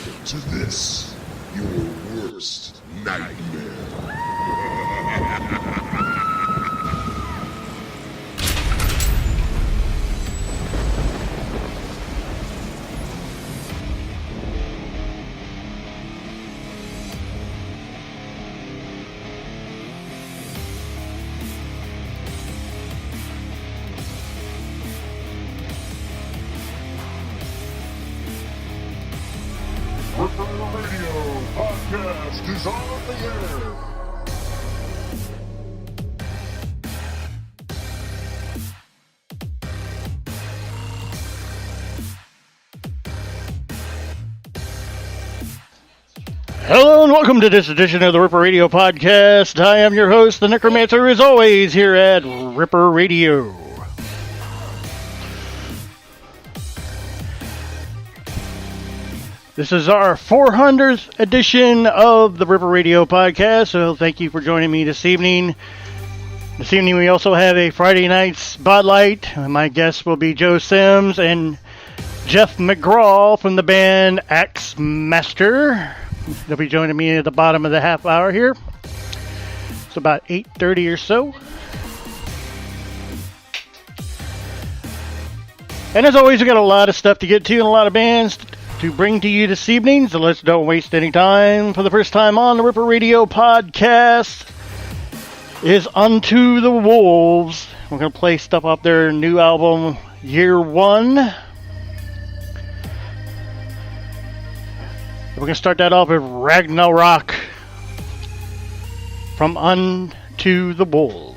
to this, your worst nightmare. Radio podcast is on the air. Hello and welcome to this edition of the Ripper Radio podcast. I am your host, the Necromancer, as always, here at Ripper Radio. This is our 400th edition of the Ripper Radio podcast, so thank you for joining me this evening. This evening we also have a Friday night spotlight. My guests will be Joe Sims and Geoff Mcgraw from the band Axe Master. They'll be joining me at the bottom of the half hour here. It's about 8:30 or so. And as always, we got a lot of stuff to get to and a lot of bands to bring to you this evening, so let's don't waste any time. For the first time on the Ripper Radio podcast is Unto the Wolves. We're going to play stuff off their new album, Year One. We're going to start that off with Ragnarok from Unto the Wolves.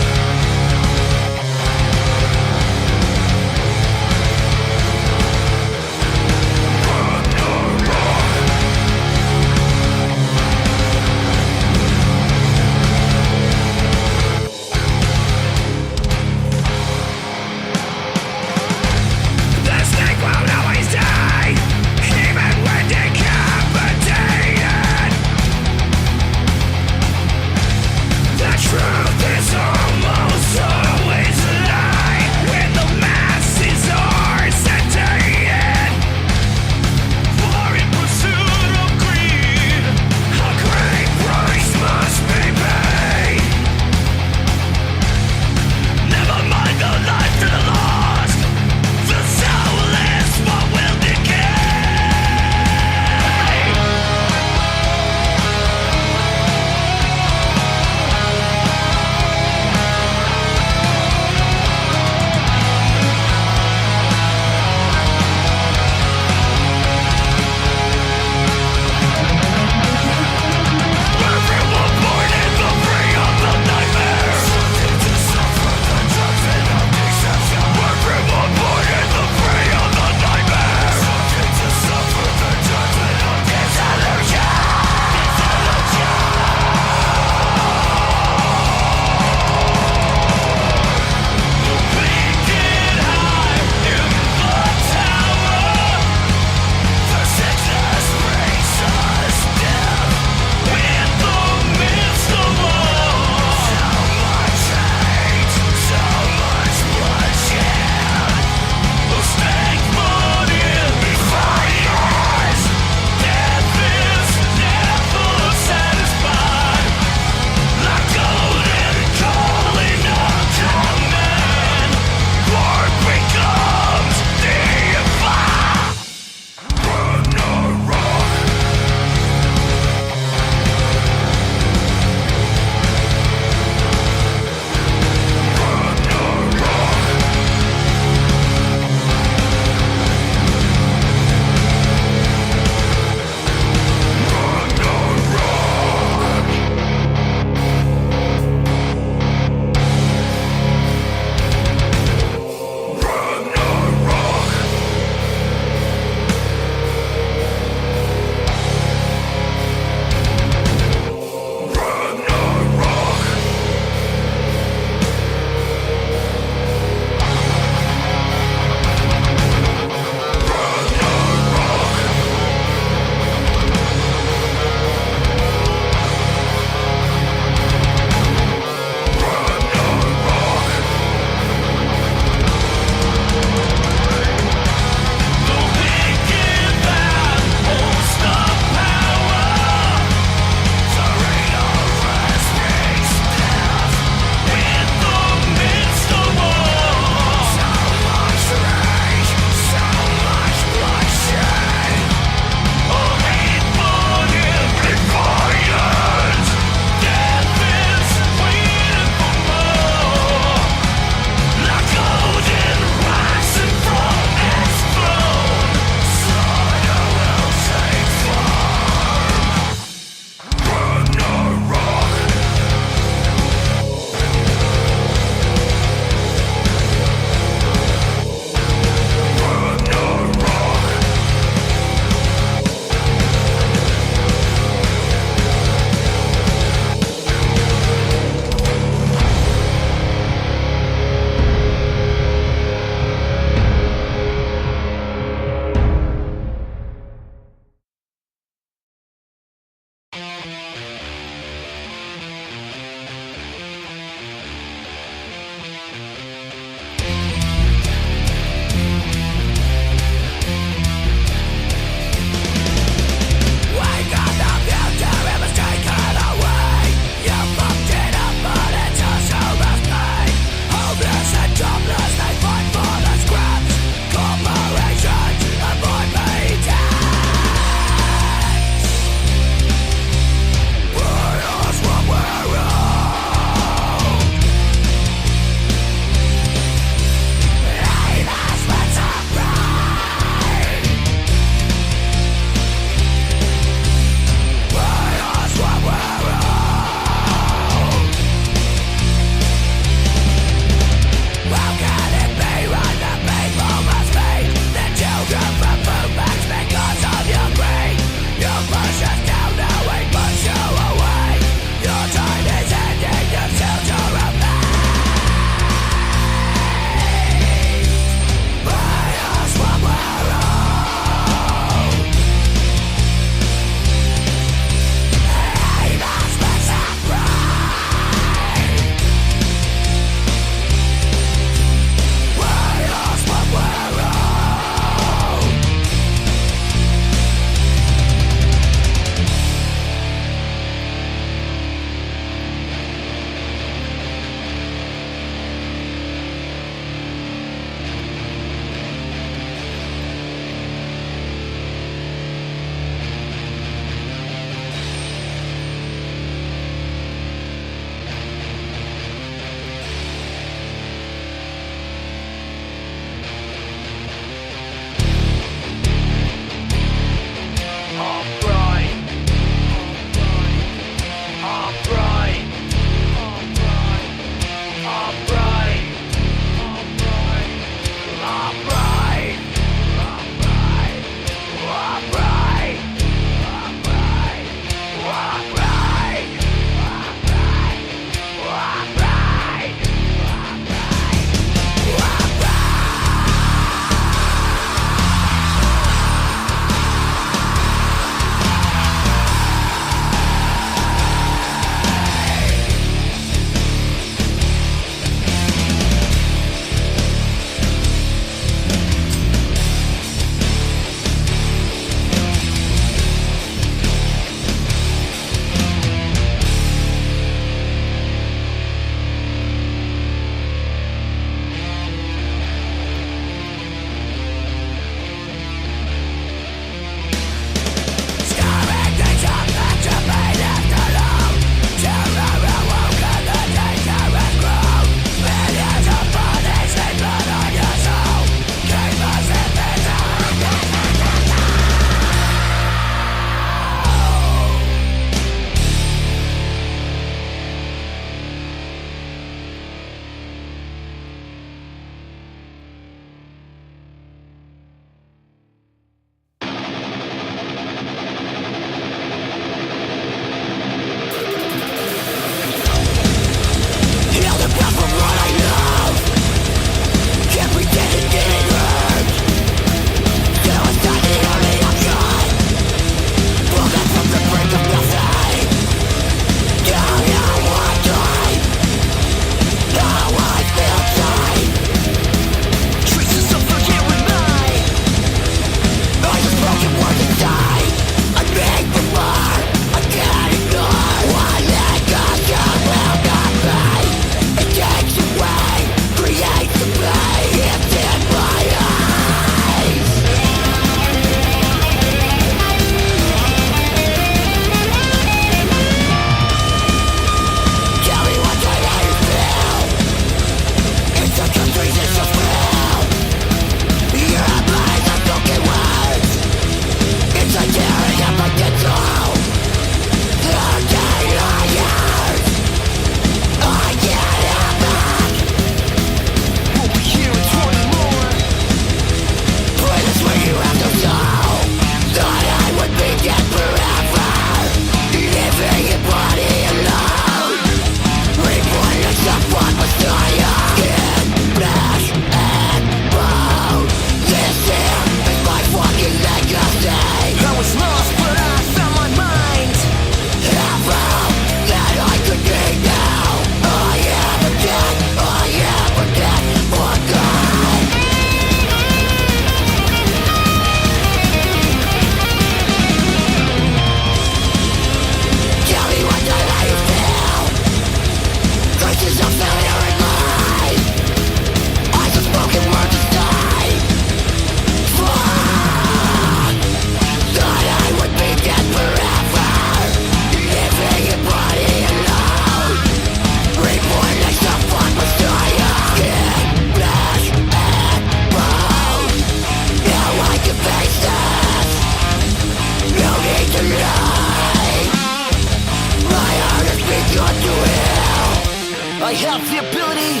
I have the ability.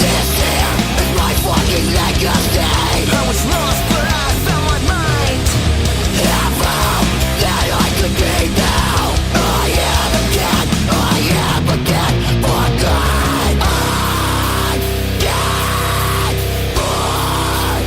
This here is my fucking legacy. I was lost but I found my mind. I found that I could be now. I am again, I am again forgotten. I get forgotten.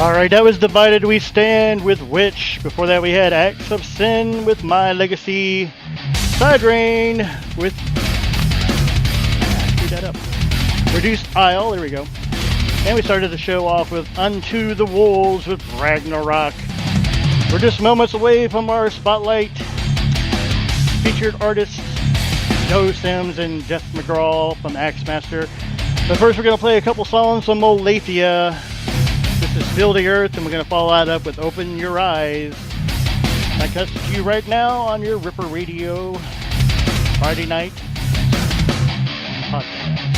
Alright, that was Divided We Stand with Witch. Before that we had Acts of Sin with My Legacy. SIDERAIN with... Speed that up. Reduced Isle, there we go. And we started the show off with Unto the Wolves with Ragnarok. We're just moments away from our spotlight. Featured artists Joe Sims and Geoff Mcgraw from Axemaster. But first we're going to play a couple songs from OLATHIA. This is Feel the Earth, and we're going to follow that up with Open Your Eyes. I cuts to you right now on your Ripper Radio Friday night podcast.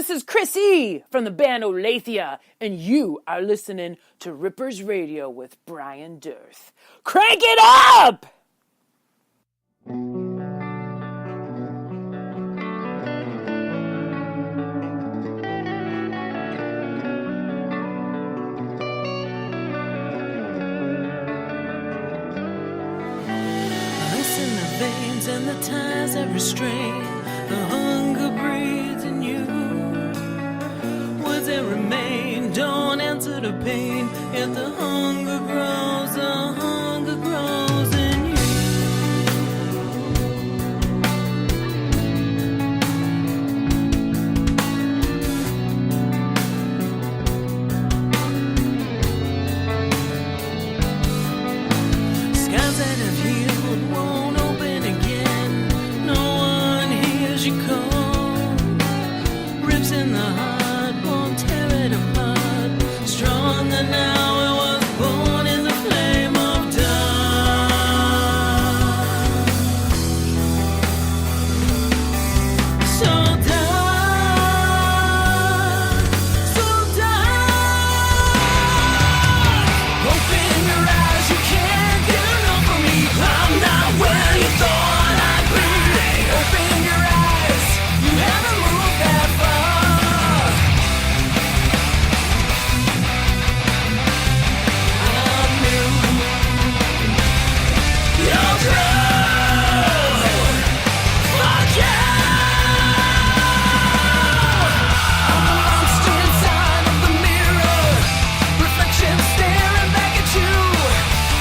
this is Chris E. from the band OLATHIA, and you are listening to Rippers Radio with Brian Dearth. Crank it up! Ice in the veins and the ties that restrain. The hunger breeds in you. Words that remain don't answer the pain. If the hunger grows in you. Skies that have healed won't open again. No one hears you call. Rips in the heart won't tear it apart. Stronger now, it was born in the flame of dark. So dark, so dark. Open your eyes, you can't get enough of me. I'm not where you thought I'd be. Open your eyes, you haven't moved that far. I'm new. You're true. Fuck you. I'm the monster inside of the mirror. Reflection staring back at you.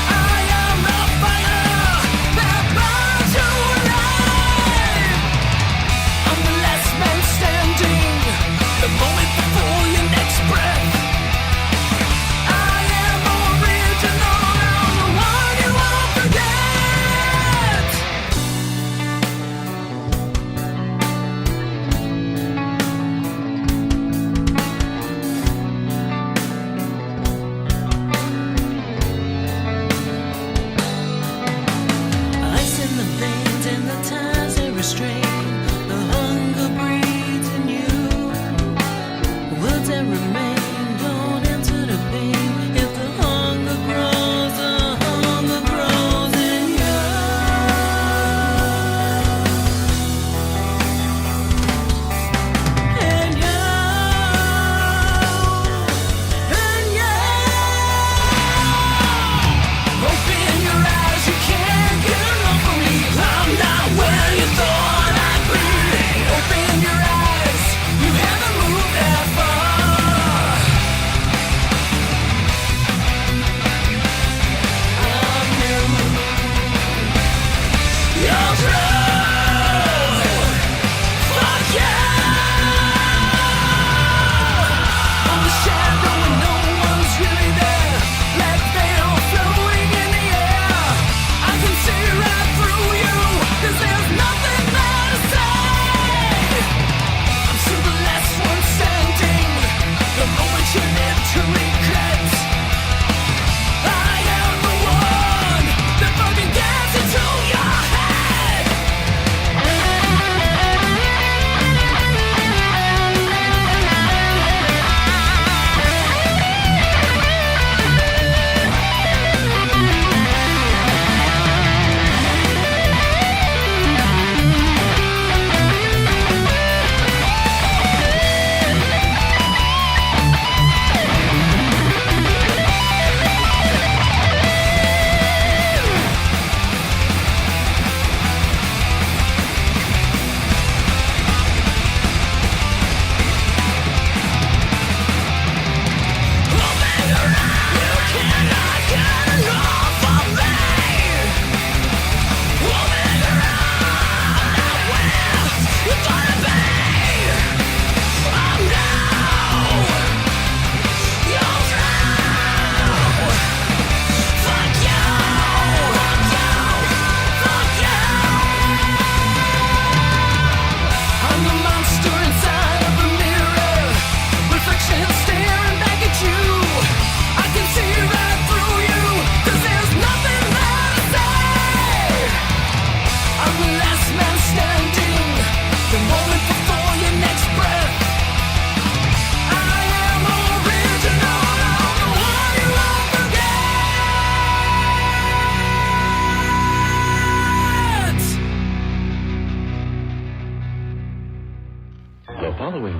I am the fire that burns you alive. I'm the last man standing. The moment before your next breath. I am original. I'm the one you won't forget. Ice in the veins and the ties that restrain. The hunger breeds in you. Words that remain don't answer the pain. If the hunger grows in you. And you. Open your eyes, you can't get enough of me. I'm not where you thought I'd be. Open your eyes, you haven't moved that far. I'm new. You're true. Fuck you. I'm the shadow and no one's really there. Like veil floating in the air. I can see right through you, 'cause there's nothing there to say. I'm still the last one standing. The moment you live to regret. I am the one that fucking gets into your head.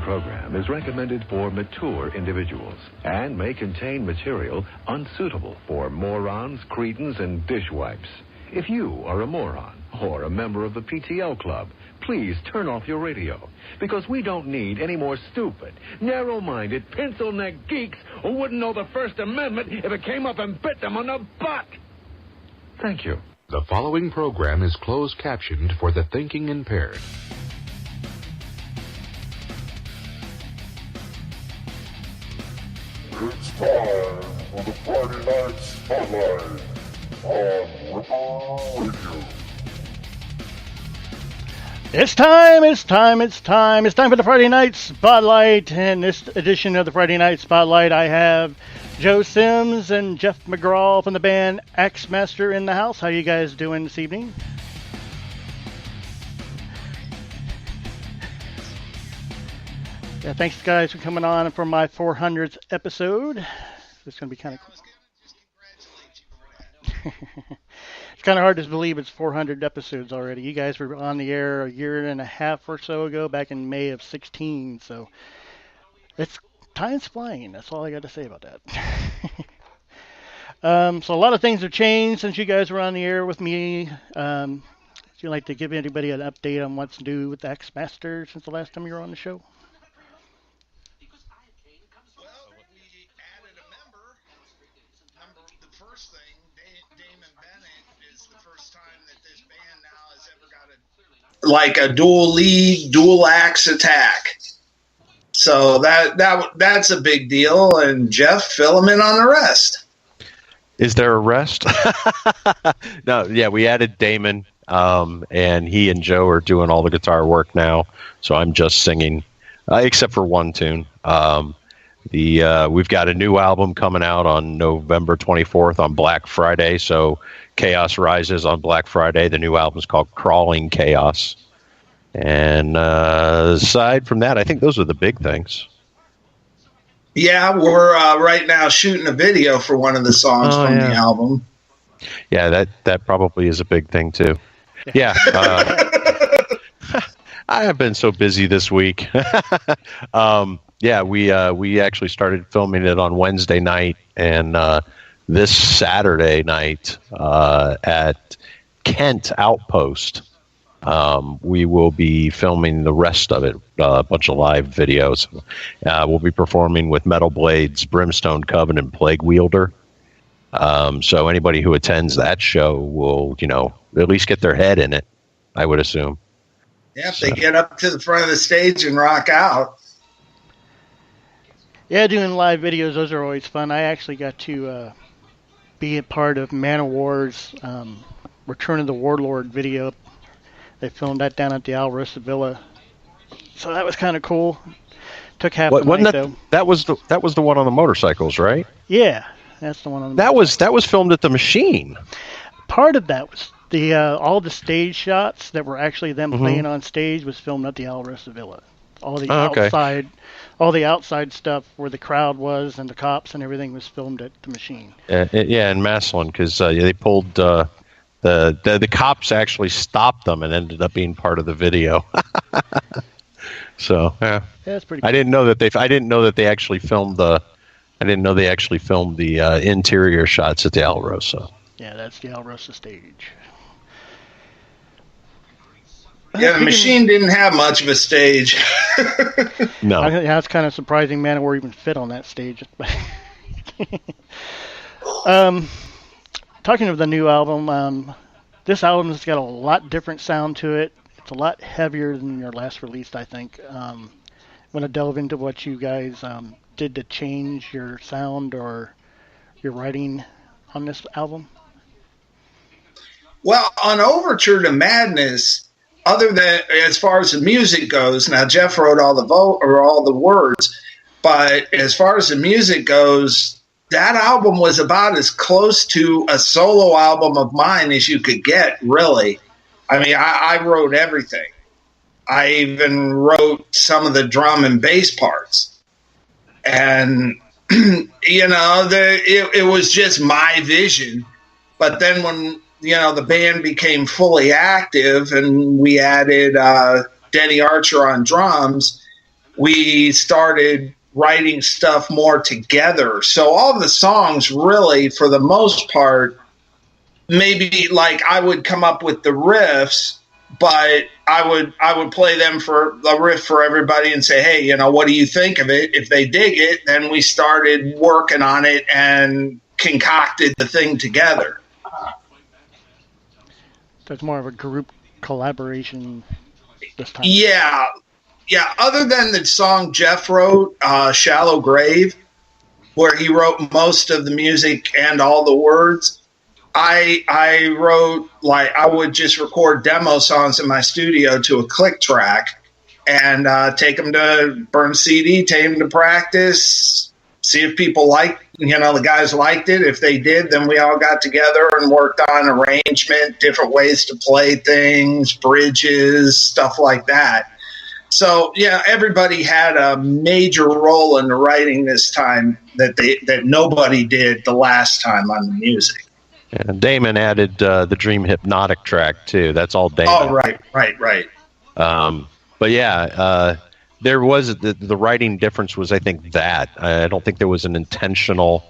program is recommended for mature individuals and may contain material unsuitable for morons, cretins, and dishwipes. If you are a moron or a member of the PTL club, please turn off your radio, because we don't need any more stupid, narrow-minded, pencil-neck geeks who wouldn't know the First Amendment if it came up and bit them on the butt. Thank you. The following program is closed captioned for the thinking impaired. It's time for the Friday Night Spotlight on Ripper Radio. It's time for the Friday Night Spotlight. In this edition of the Friday Night Spotlight, I have Joe Sims and Geoff Mcgraw from the band Axmaster in the house. How you guys doing this evening? Yeah, thanks guys for coming on for my 400th episode. It's going to be kind of cool. It's kind of hard to believe it's 400 episodes already. You guys were on the air a year and a half or so ago, back in May of 16. So it's time's flying. That's all I got to say about that. So a lot of things have changed since you guys were on the air with me. Would you like to give anybody an update on what's new with Axmaster since the last time you were on the show? Like a dual lead, dual axe attack. So that's a big deal. And Geoff, fill him in on the rest. Is there a rest? No, yeah, we added Damon, and he and Joe are doing all the guitar work now. So I'm just singing, except for one tune. We've got a new album coming out on November 24th on Black Friday. So Chaos Rises on Black Friday. The new album's called Crawling Chaos. And aside from that, I think those are the big things. Yeah, we're right now shooting a video for one of the songs from the album. Yeah, that probably is a big thing too. Yeah. I have been so busy this week. Yeah, we actually started filming it on Wednesday night, and this Saturday night at Kent Outpost, we will be filming the rest of it, a bunch of live videos. We'll be performing with Metal Blades, Brimstone Covenant, Plague Wielder. So anybody who attends that show will, at least get their head in it, I would assume. Yeah, if they get up to the front of the stage and rock out. Yeah, doing live videos, those are always fun. I actually got to be a part of Man-O-War's Return of the Warlord video. They filmed that down at the Alrosa Villa. So that was kind of cool. Took half the night, though. That was the one on the motorcycles, right? Yeah, that's the one on the That was filmed at the Machine. Part of that was the all the stage shots that were actually them playing on stage was filmed at the Alrosa Villa. All the outside stuff where the crowd was and the cops and everything was filmed at the Machine. Yeah, in Massillon, because they pulled the cops actually stopped them and ended up being part of the video. So yeah, that's pretty cool. I didn't know that they actually filmed the interior shots at the Alrosa. Yeah, that's the Alrosa stage. Yeah, the Machine didn't have much of a stage. No. I think that's kind of surprising, man, where even fit on that stage. Talking of the new album, this album has got a lot different sound to it. It's a lot heavier than your last release, I think. Want to delve into what you guys did to change your sound or your writing on this album? Well, on Overture to Madness, other than as far as the music goes, now Geoff wrote all the words, but as far as the music goes, that album was about as close to a solo album of mine as you could get, really. I mean, I wrote everything. I even wrote some of the drum and bass parts. And, it was just my vision. But then when, the band became fully active and we added Denny Archer on drums, we started writing stuff more together. So all of the songs really, for the most part, maybe like I would come up with the riffs, but I would play them for the riff for everybody and say, hey, you know, what do you think of it? If they dig it, then we started working on it and concocted the thing together. So it's more of a group collaboration this time. Yeah. Other than the song Geoff wrote, Shallow Grave, where he wrote most of the music and all the words, I wrote, like, I would just record demo songs in my studio to a click track and take them to burn CD, take them to practice, see if people liked, you know, the guys liked it. If they did, then we all got together and worked on arrangement, different ways to play things, bridges, stuff like that. So, yeah, everybody had a major role in the writing this time that nobody did the last time on the music. And Damon added the Dream Hypnotic track, too. That's all Damon. Oh, right. But, yeah, there was the writing difference was, I think, that. I don't think there was an intentional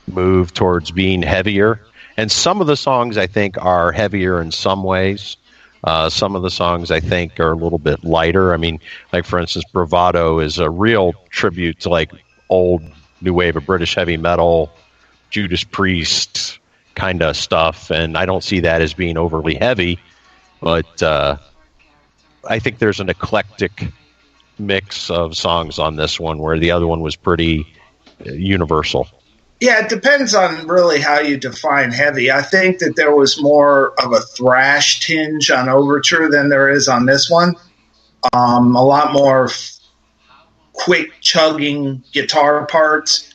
move towards being heavier. And some of the songs, I think, are heavier in some ways. Some of the songs, I think, are a little bit lighter. I mean, like, for instance, Bravado is a real tribute to, like, old new wave of British heavy metal, Judas Priest kind of stuff. And I don't see that as being overly heavy. But I think there's an eclectic mix of songs on this one, where the other one was pretty universal. Yeah, it depends on really how you define heavy. I think that there was more of a thrash tinge on Overture than there is on this one. A lot more quick chugging guitar parts.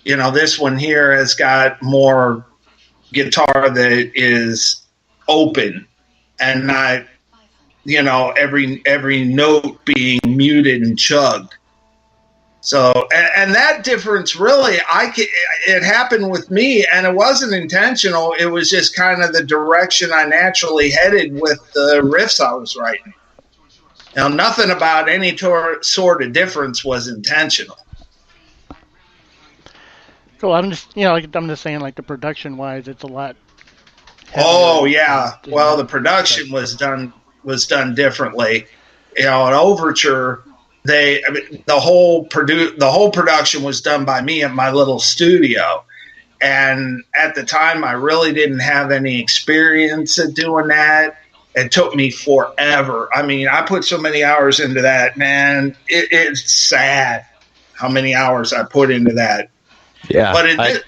You know, this one here has got more guitar that is open and not, you know, every note being muted and chugged. So, and that difference really, it happened with me, and it wasn't intentional. It was just kind of the direction I naturally headed with the riffs I was writing. Now, nothing about any sort of difference was intentional. Cool. I'm just saying, like, the production wise, it's a lot heavier. Oh yeah. Well, the production was done differently. You know, an Overture, the whole production was done by me at my little studio, and at the time I really didn't have any experience at doing that. It took me forever. I mean, I put so many hours into that, man. It's sad how many hours I put into that. Yeah, but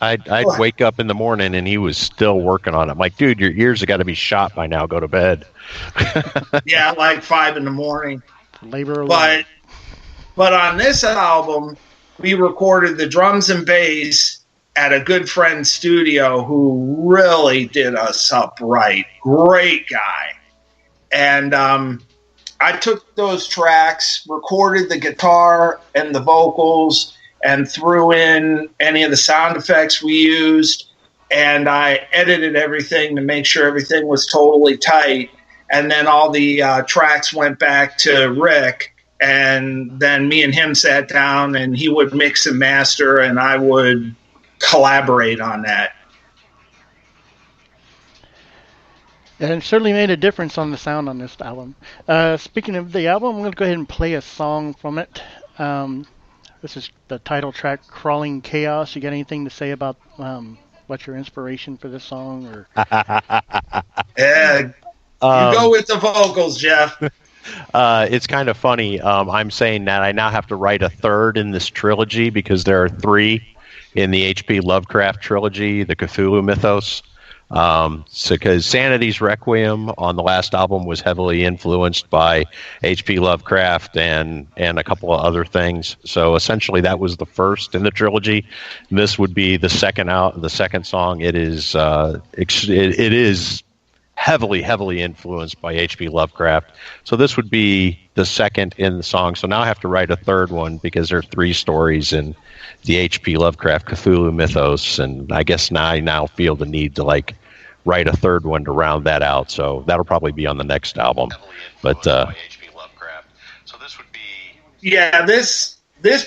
I'd wake up in the morning and he was still working on it. I'm like, dude, your ears have got to be shot by now. Go to bed. Yeah, like 5 a.m. Labor but on this album, we recorded the drums and bass at a good friend's studio who really did us up right. Great guy. And I took those tracks, recorded the guitar and the vocals, and threw in any of the sound effects we used, and I edited everything to make sure everything was totally tight. And then all the tracks went back to Rick, and then me and him sat down, and he would mix and master, and I would collaborate on that. And it certainly made a difference on the sound on this album. Speaking of the album, I'm going to go ahead and play a song from it. This is the title track, Crawling Chaos. You got anything to say about what's your inspiration for this song? Or Yeah. You go with the vocals, Geoff. It's kind of funny. I'm saying that I now have to write a third in this trilogy because there are 3 in the H.P. Lovecraft trilogy, the Cthulhu mythos. Because Sanity's Requiem on the last album was heavily influenced by H.P. Lovecraft and a couple of other things. So essentially, that was the first in the trilogy. This would be the second song. It is heavily influenced by H.P. Lovecraft. So this would be the second in the song. So now I have to write a third one because there are 3 stories in the H.P. Lovecraft Cthulhu mythos, and I guess I now feel the need to write a third one to round that out. So that'll probably be on the next album. But H.P. Lovecraft. So this would be Yeah, this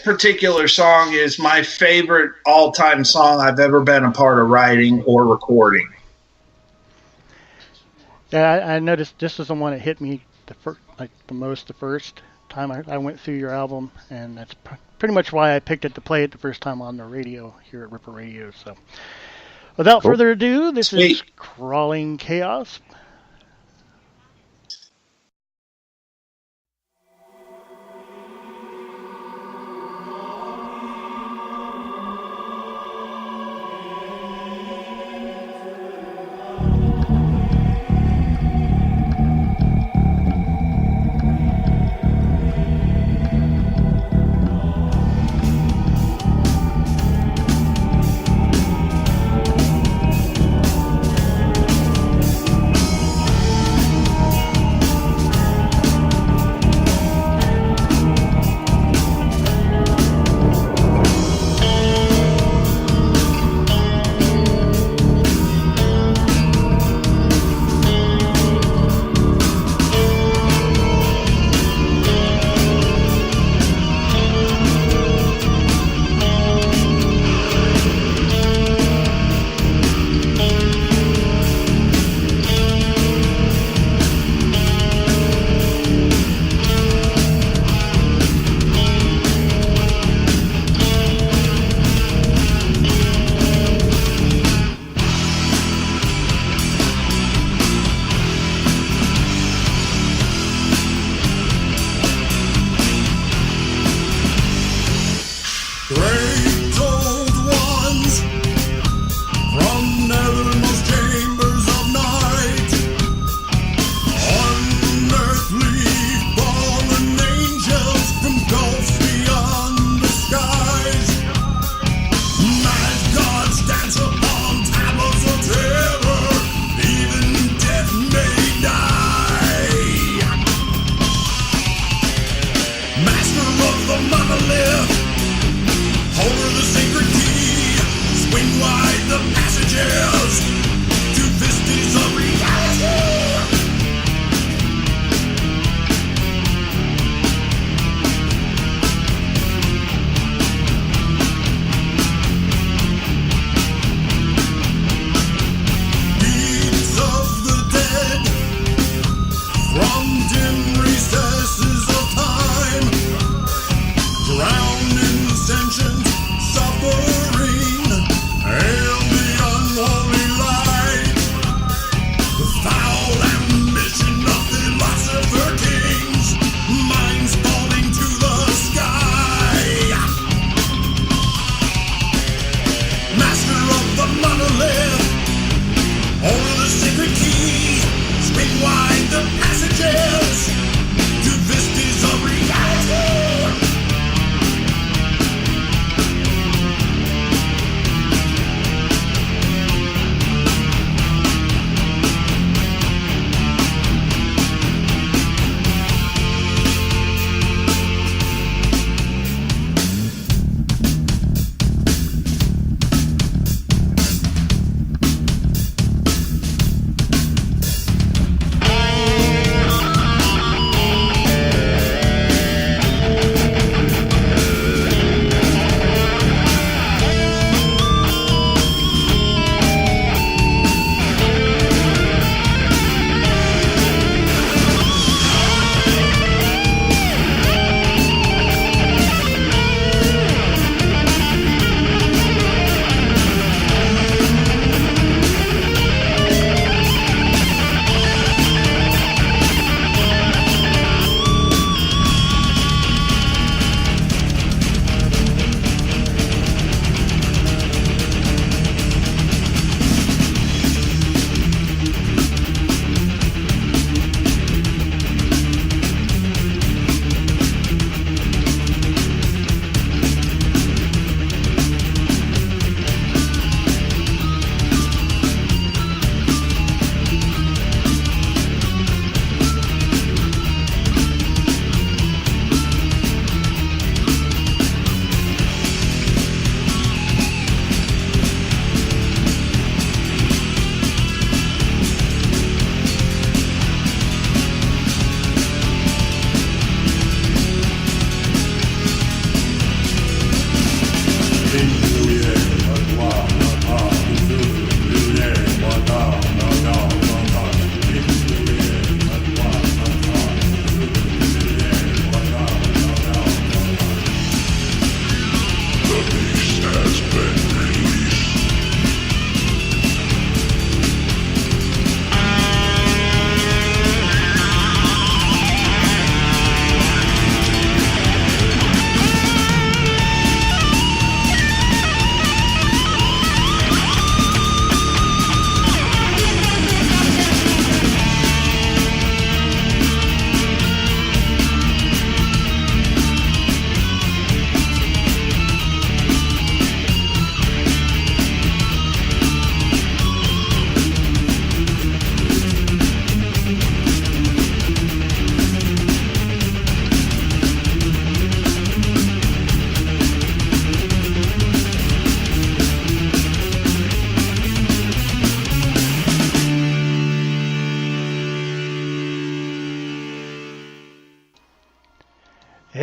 particular song is my favorite all-time song I've ever been a part of writing or recording. Yeah, I noticed this is the one that hit me the most the first time I went through your album, and that's pretty much why I picked it to play it the first time on the radio here at Ripper Radio. So, without further ado, this is Crawling Chaos. Monolith,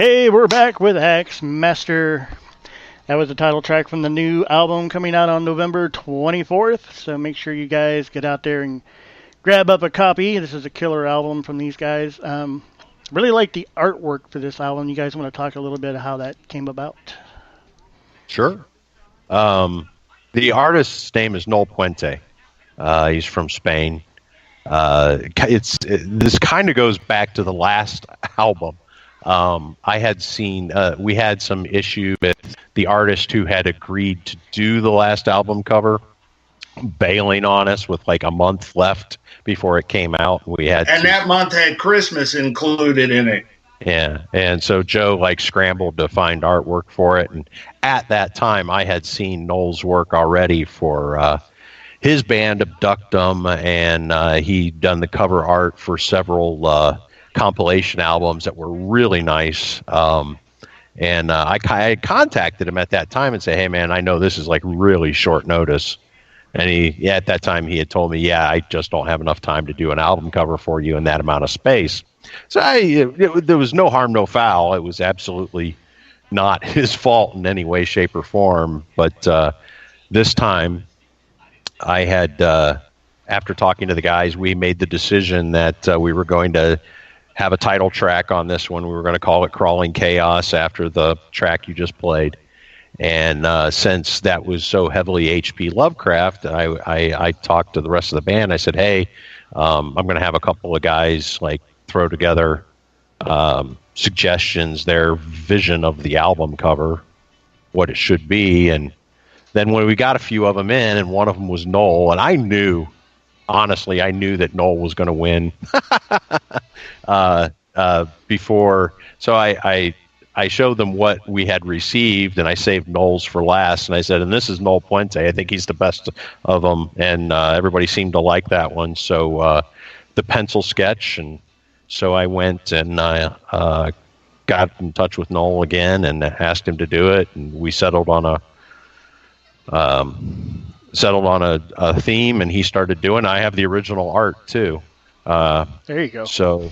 Hey, we're back with Axe Master. That was the title track from the new album coming out on November 24th. So make sure you guys get out there and grab up a copy. This is a killer album from these guys. Really like the artwork for this album. You guys want to talk a little bit of how that came about? Sure. The artist's name is Noel Puente. He's from Spain. This kind of goes back to the last album. I had seen, we had some issue with the artist who had agreed to do the last album cover bailing on us with like a month left before it came out. That month had Christmas included in it. Yeah, and so Joe like scrambled to find artwork for it, and at that time I had seen Noel's work already for his band Abductum, and he'd done the cover art for several compilation albums that were really nice. And I had contacted him at that time and said, "Hey man, I know this is like really short notice." And at that time he had told me, "Yeah, I just don't have enough time to do an album cover for you in that amount of space." So there was no harm, no foul. It was absolutely not his fault in any way, shape, or form. But this time, I had, after talking to the guys, we made the decision that we were going to have a title track on this one. We were going to call it Crawling Chaos after the track you just played. And since that was so heavily H.P. Lovecraft, I talked to the rest of the band. I said, "Hey, I'm going to have a couple of guys like throw together suggestions, their vision of the album cover, what it should be." And then when we got a few of them in, and one of them was Noel, and I knew that Noel was going to win before. So I showed them what we had received, and I saved Noel's for last. And I said, "And this is Noel Puente. I think he's the best of them." And everybody seemed to like that one. So the pencil sketch, and so I went and got in touch with Noel again and asked him to do it. And we settled on a theme, and he started doing. I have the original art too. There you go. So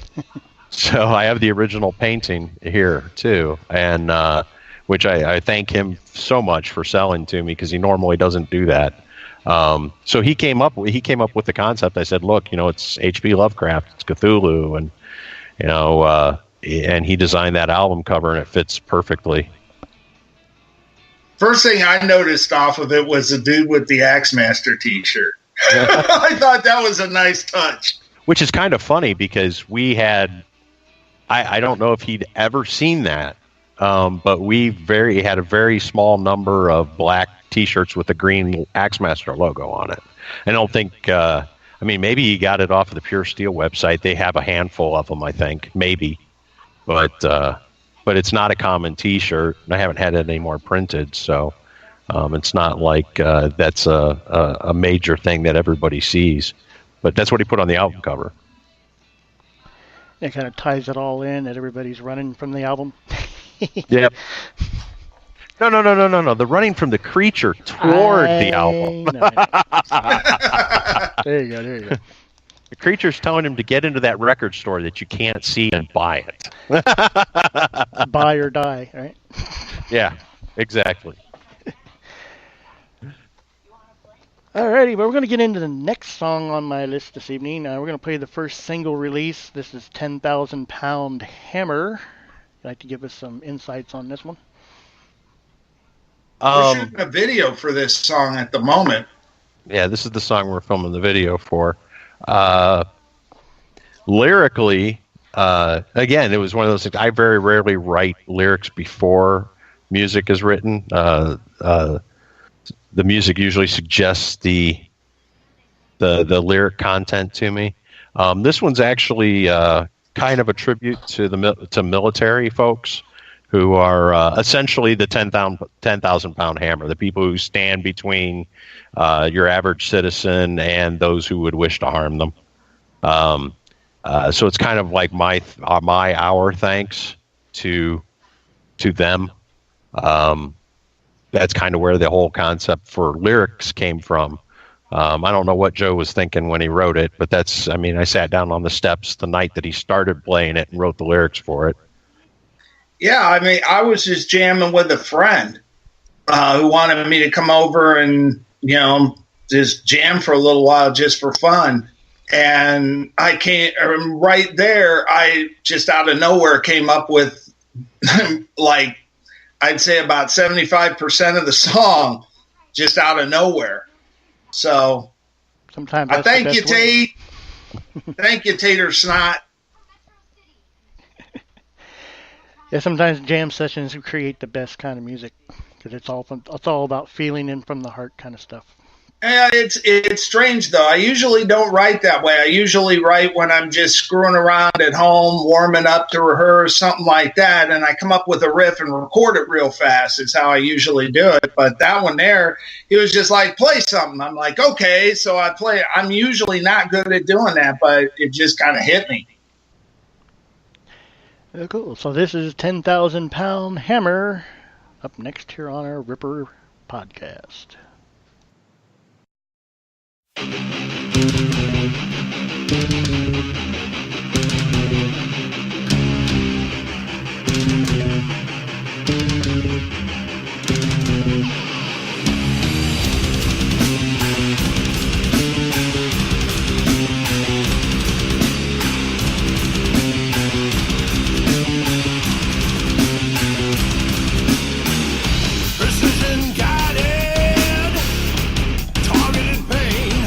I have the original painting here too, and which I thank him so much for selling to me, because he normally doesn't do that. So he came up with the concept. I said, "Look, it's H.P. Lovecraft, it's Cthulhu, and and he designed that album cover, and it fits perfectly." First thing I noticed off of it was the dude with the Axe Master t-shirt. I thought that was a nice touch. Which is kind of funny, because we had, I don't know if he'd ever seen that, but we had a very small number of black t-shirts with the green Axe Master logo on it. I don't think, maybe he got it off of the Pure Steel website. They have a handful of them, I think, maybe. But it's not a common t-shirt. I haven't had it anymore printed, so it's not like that's a major thing that everybody sees. But that's what he put on the album cover. It kind of ties it all in that everybody's running from the album. Yep. No. The running from the creature toward the album. There you go. The creature's telling him to get into that record store that you can't see and buy it. Buy or die, right? Yeah, exactly. Alrighty, but we're going to get into the next song on my list this evening. We're going to play the first single release. This is 10,000 Pound Hammer. You'd like to give us some insights on this one? We're shooting a video for this song at the moment. Yeah, this is the song we're filming the video for. Lyrically, again, it was one of those things. I very rarely write lyrics before music is written. The music usually suggests the lyric content to me. This one's actually kind of a tribute to military folks who are essentially the 10,000 pound hammer, the people who stand between your average citizen and those who would wish to harm them. So it's kind of like our thanks to them. That's kind of where the whole concept for lyrics came from. I don't know what Joe was thinking when he wrote it, but I sat down on the steps the night that he started playing it and wrote the lyrics for it. Yeah, I mean, I was just jamming with a friend who wanted me to come over and, just jam for a little while just for fun. And right there, I just out of nowhere came up with, like, I'd say about 75% of the song just out of nowhere. So sometimes I thank you, Tate. Thank you, Tater Snot. Yeah, sometimes jam sessions create the best kind of music because it's all about feeling and from the heart kind of stuff. Yeah, it's strange though. I usually don't write that way. I usually write when I'm just screwing around at home, warming up to rehearse, something like that, and I come up with a riff and record it real fast. It's how I usually do it. But that one there, he was just like, play something. I'm like, okay, so I play. I'm usually not good at doing that, but it just kind of hit me. Cool. So this is 10,000 Pound Hammer up next here on our Ripper podcast. Precision guided, targeted pain.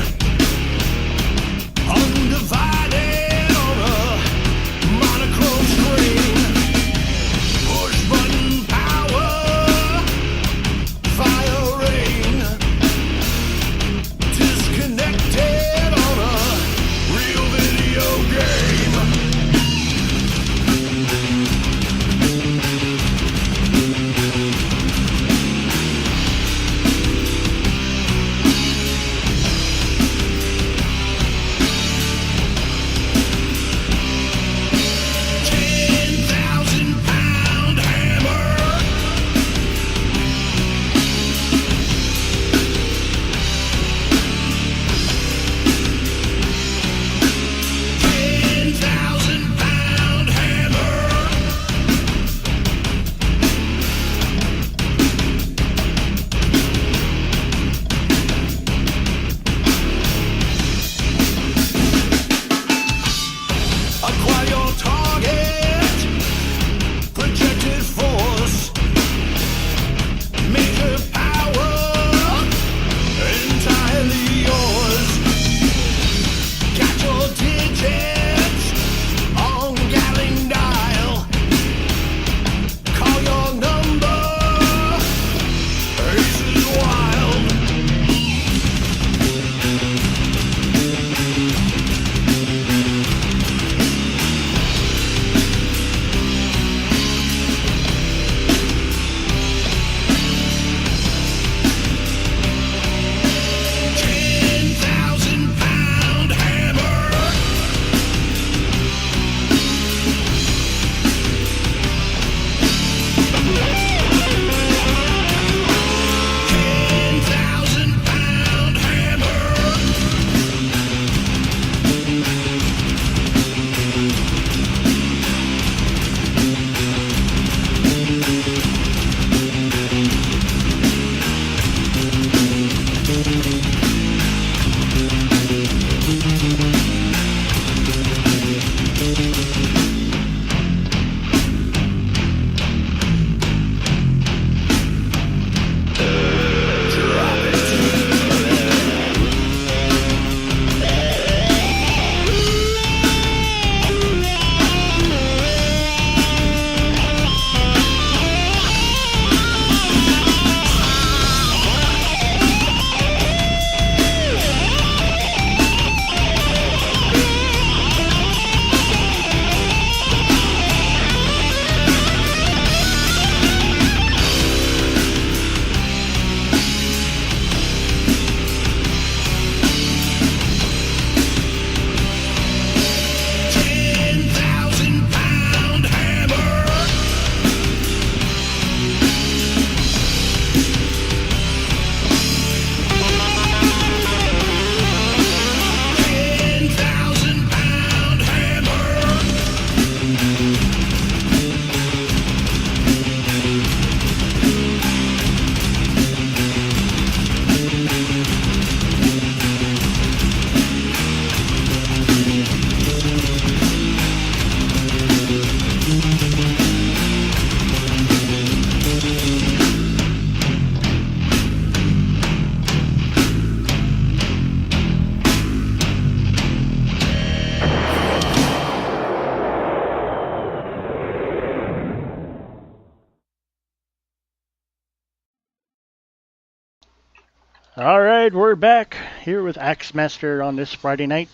All right, we're back here with Axemaster on this Friday night.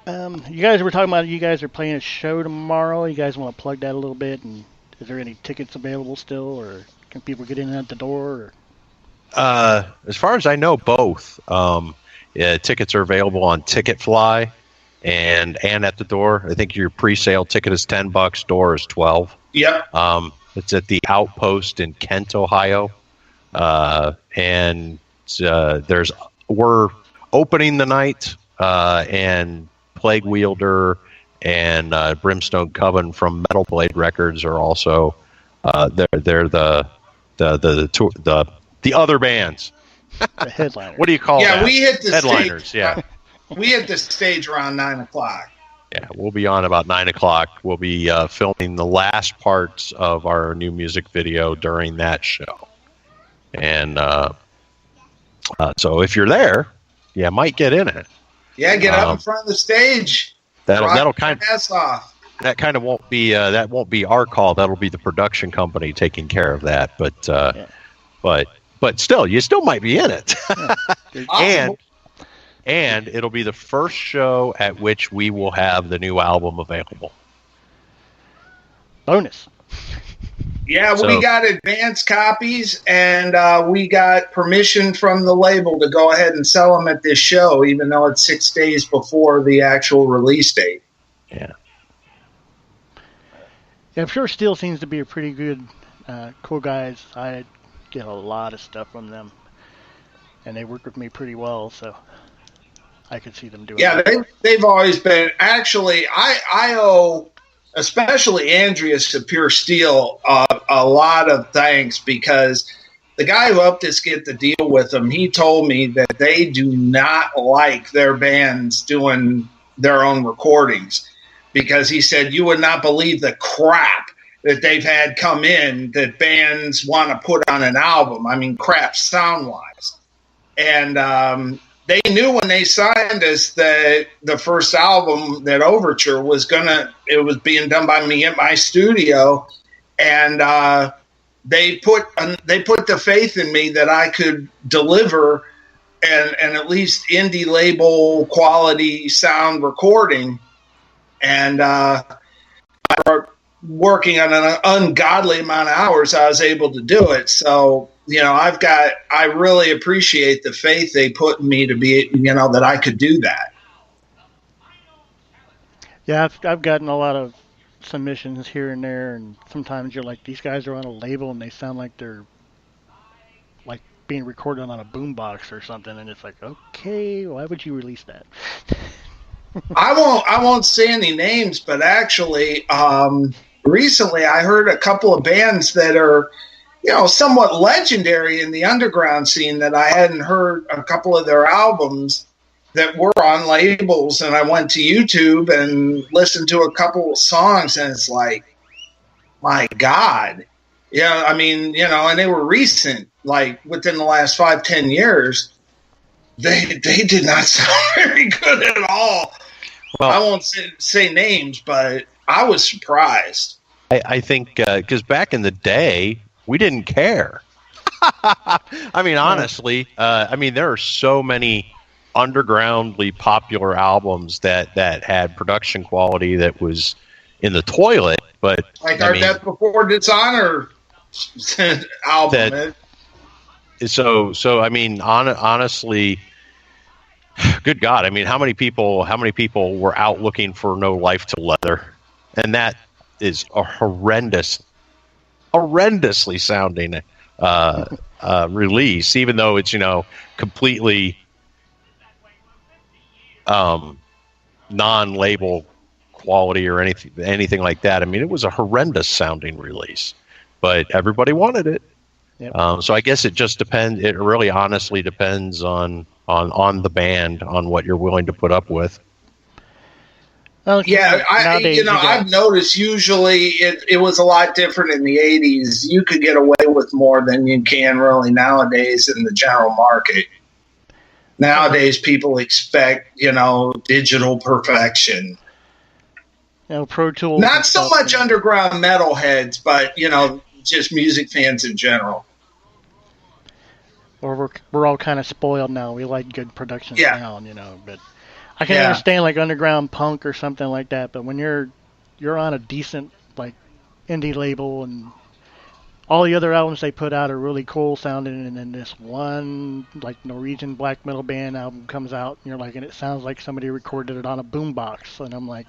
You guys were talking about you guys are playing a show tomorrow. You guys want to plug that a little bit? And is there any tickets available still, or can people get in at the door? Or? As far as I know, both. Tickets are available on Ticketfly and at the door. I think your pre-sale ticket is $10. Door is $12. Yep. It's at the Outpost in Kent, Ohio. And we're opening the night, and Plague Wielder and Brimstone Coven from Metal Blade Records are also they're the other bands. The headliners. What do you call that? Yeah, we hit the headliners. stage. Yeah, we hit the stage around 9:00. yeah. We'll be on about 9:00. We'll be filming the last parts of our new music video during that show. And so if you're there, you might get in it. Yeah, get up in front of the stage. That'll kind of ass off. That kind of won't be our call. That'll be the production company taking care of that. But still, you still might be in it. and it'll be the first show at which we will have the new album available. Bonus. Yeah, we got advance copies, and we got permission from the label to go ahead and sell them at this show, even though it's 6 days before the actual release date. Yeah. Yeah, I'm sure Steel seems to be a pretty good, cool guys. I get a lot of stuff from them, and they work with me pretty well, so I could see them doing that. They've always been. Actually, I owe, especially Andreas of Pure Steel, a lot of thanks, because the guy who helped us get the deal with them, he told me that they do not like their bands doing their own recordings, because he said you would not believe the crap that they've had come in that bands want to put on an album. I mean, crap sound-wise. And they knew when they signed us that the first album, that Overture, it was being done by me at my studio, and they put the faith in me that I could deliver and at least indie label quality sound recording, and working on an ungodly amount of hours, I was able to do it. So, I really appreciate the faith they put in me to be, that I could do that. Yeah, I've gotten a lot of submissions here and there, and sometimes you're like, these guys are on a label and they sound like they're like being recorded on a boombox or something, and it's like, okay, why would you release that? I won't say any names, but actually, recently I heard a couple of bands that are, somewhat legendary in the underground scene that I hadn't heard a couple of their albums that were on labels, and I went to YouTube and listened to a couple of songs, and it's like, my God. Yeah, I mean, and they were recent, like within the last 5-10 years. They did not sound very good at all. Well, I won't say names, but I was surprised. I think because back in the day, we didn't care. I mean, honestly, there are so many undergroundly popular albums that had production quality that was in the toilet. But like our Death Before Dishonor album. So I mean, honestly, good God, I mean, how many people were out looking for No Life to Leather, and that is a horrendously sounding release, even though it's completely non-label quality or anything like that. I mean, it was a horrendous sounding release, but everybody wanted it. Yep. So I guess it just depends. It really honestly depends on the band, on what you're willing to put up with. Well, yeah, I've noticed usually it was a lot different in the 80s. You could get away with more than you can really nowadays in the general market. Nowadays, people expect, digital perfection. Pro Tools. Not so much underground metalheads, but, just music fans in general. or we're all kind of spoiled now. We like good production Yeah. sound, you know. But I can Yeah. understand like underground punk or something like that. But when you're on a decent like indie label and all the other albums they put out are really cool sounding, and then this one like Norwegian black metal band album comes out, and you're like, and it sounds like somebody recorded it on a boombox, and I'm like,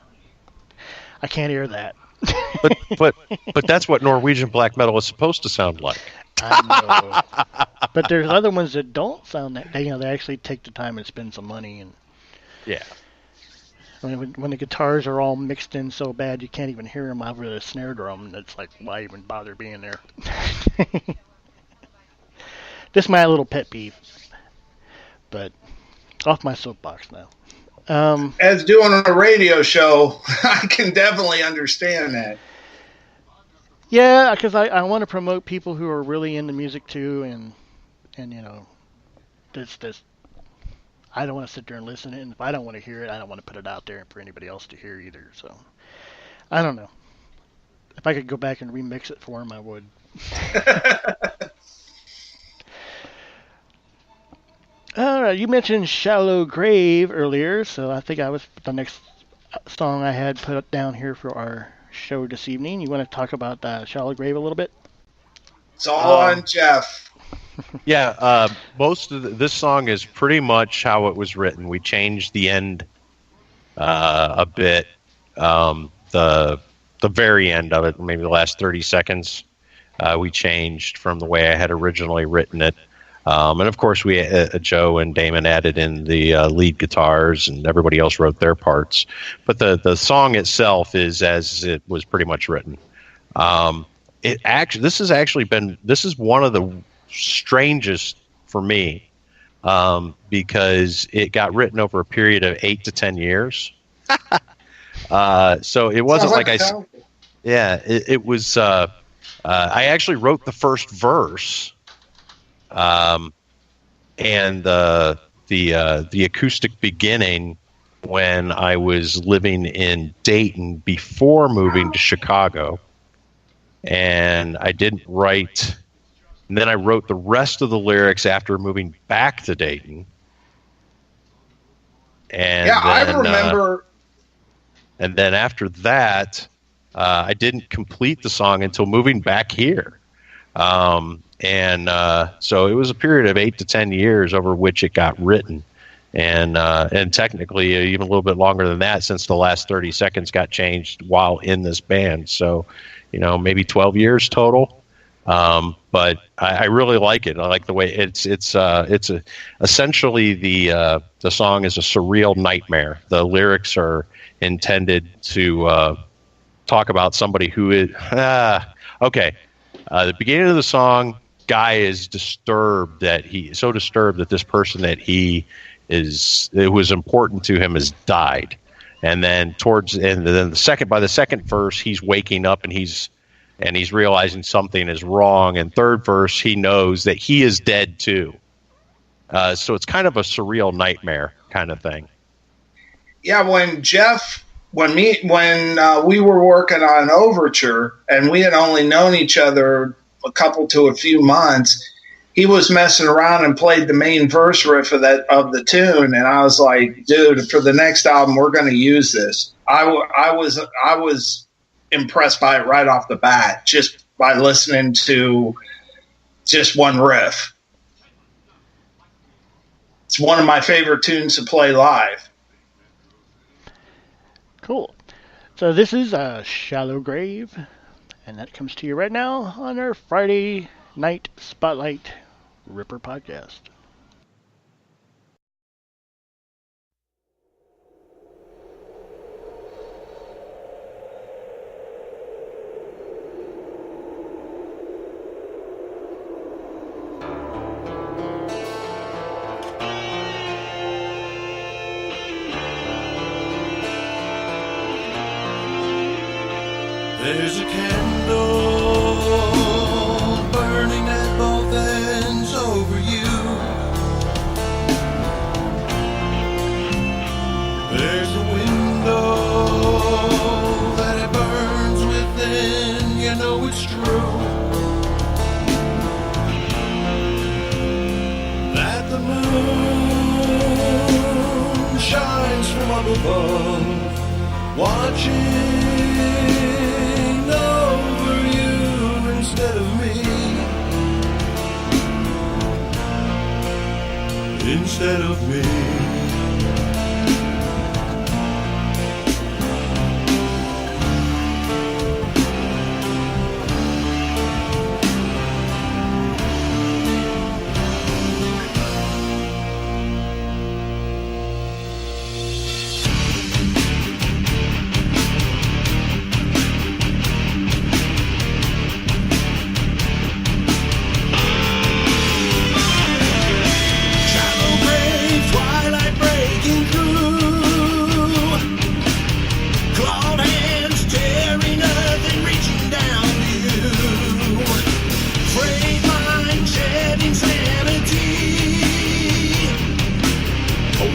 I can't hear that. But that's what Norwegian black metal is supposed to sound like. I know. But there's other ones that don't sound that. They actually take the time and spend some money, and Yeah. when the guitars are all mixed in so bad you can't even hear them over the snare drum, it's like, why even bother being there? This is my little pet peeve. But off my soapbox now. As doing a radio show, I can definitely understand that. Yeah, because I want to promote people who are really into music too, and you know, this I don't want to sit there and listen to it, and if I don't want to hear it, I don't want to put it out there for anybody else to hear either. So I don't know. If I could go back and remix it for him, I would. All right, you mentioned "Shallow Grave" earlier, so I think I was the next song I had put down here for our show this evening. You want to talk about "Shallow Grave" a little bit? It's all on Geoff. Yeah, most of this song is pretty much how it was written. We changed the end a bit, the very end of it, maybe the last 30 seconds. We changed from the way I had originally written it, and of course we Joe and Damon added in the lead guitars, and everybody else wrote their parts. But the song itself is as it was pretty much written. This is one of the strangest for me, because it got written over a period of 8 to 10 years. So it wasn't like it was. I actually wrote the first verse, and the acoustic beginning when I was living in Dayton before moving to Chicago, and I didn't write. And then I wrote the rest of the lyrics after moving back to Dayton. And Yeah, I then, remember. And then after that, I didn't complete the song until moving back here. So it was a period of 8 to 10 years over which it got written. And technically even a little bit longer than that, since the last 30 seconds got changed while in this band. So, maybe 12 years total. But I really like it. I like the way essentially the song is a surreal nightmare. The lyrics are intended to talk about somebody who is okay. The beginning of the song, guy is disturbed that this person that it was important to him has died, and then by the second verse he's waking up and he's realizing something is wrong. And third verse, he knows that he is dead too. So it's kind of a surreal nightmare kind of thing. Yeah, when we were working on Overture and we had only known each other a couple to a few months, he was messing around and played the main verse riff of the tune, and I was like, dude, for the next album we're going to use this. I was impressed by it right off the bat, just by listening to just one riff. It's one of my favorite tunes to play live. Cool. So this is "Shallow Grave," and that comes to you right now on our Friday night Spotlight Ripper podcast. There's a candle burning at both ends over you. There's a window that it burns within, it's true. above, watching over you instead of me. Instead of me.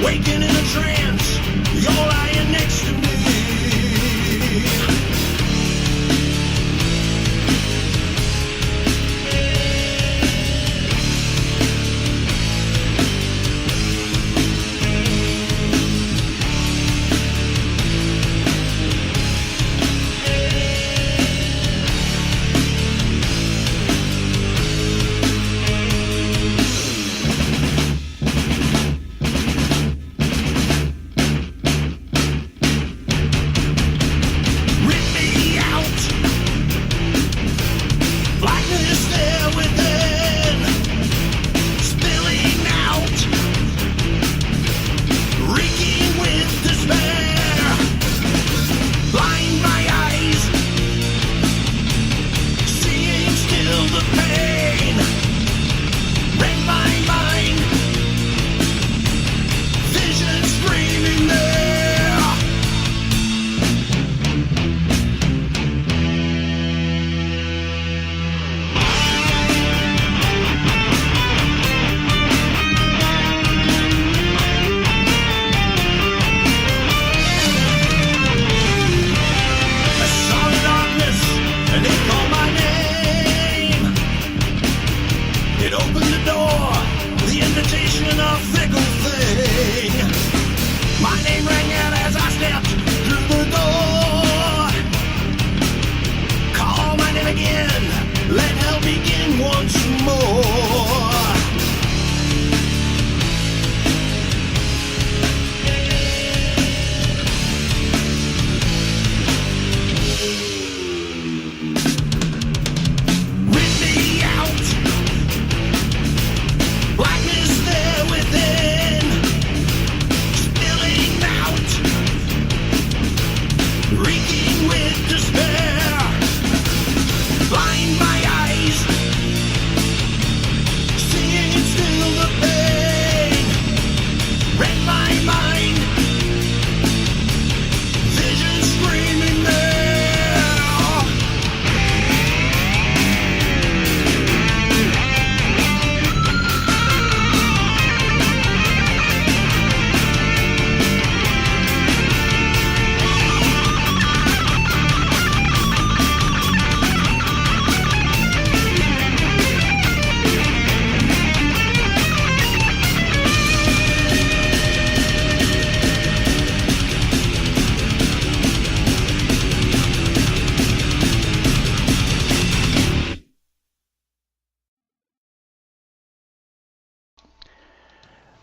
Waking in a trance, you're lying next to me.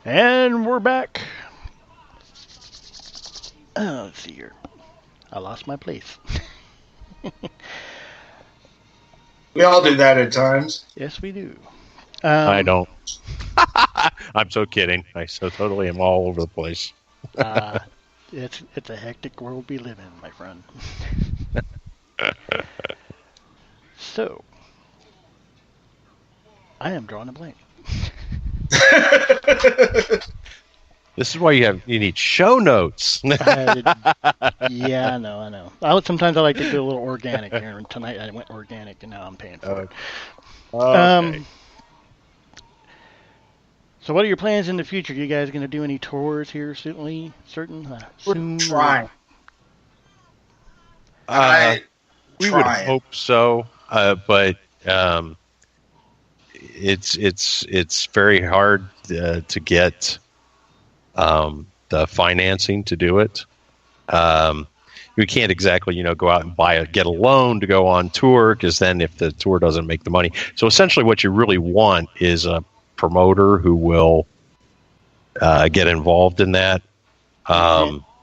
And we're back. Let's see here. I lost my place. We all do that at times. Yes, we do. I don't. I'm so kidding. I so totally am all over the place. It's a hectic world we live in, my friend. So, I am drawing a blank. This is why you need show notes. Yeah, I know. Sometimes I like to do a little organic here, and tonight I went organic, and now I'm paying for it. Okay. So, what are your plans in the future? You guys going to do any tours here? Soon? We're trying. We would hope so, but it's very hard to get the financing to do it. we can't exactly, go out and get a loan to go on tour, because then if the tour doesn't make the money. So essentially what you really want is a promoter who will get involved in that.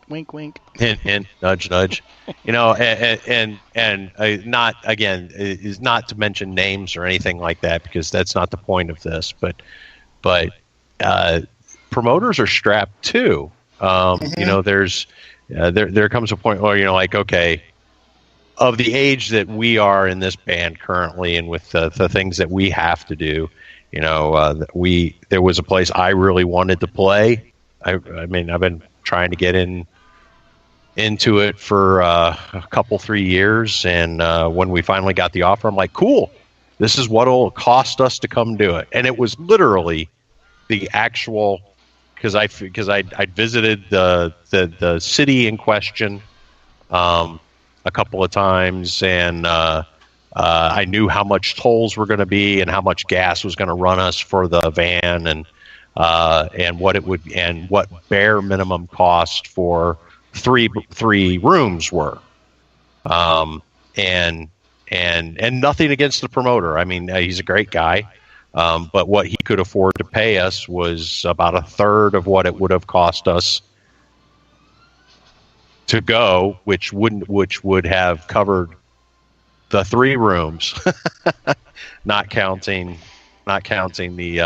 Wink, wink. Hint, nudge, nudge. And not, again, is not to mention names or anything like that, because that's not the point of this. But promoters are strapped too. There's there comes a point where like, okay, of the age that we are in this band currently, and with the things that we have to do, there was a place I really wanted to play. I mean, I've been trying to get into it for a couple, 3 years, and when we finally got the offer, I'm like, cool, this is what it'll cost us to come do it. And it was literally the actual, because I visited the city in question a couple of times, and I knew how much tolls were going to be and how much gas was going to run us for the van, and what it would, and what bare minimum cost for three rooms were, and nothing against the promoter. I mean, he's a great guy, but what he could afford to pay us was about a third of what it would have cost us to go, which would have covered the 3 rooms, not counting the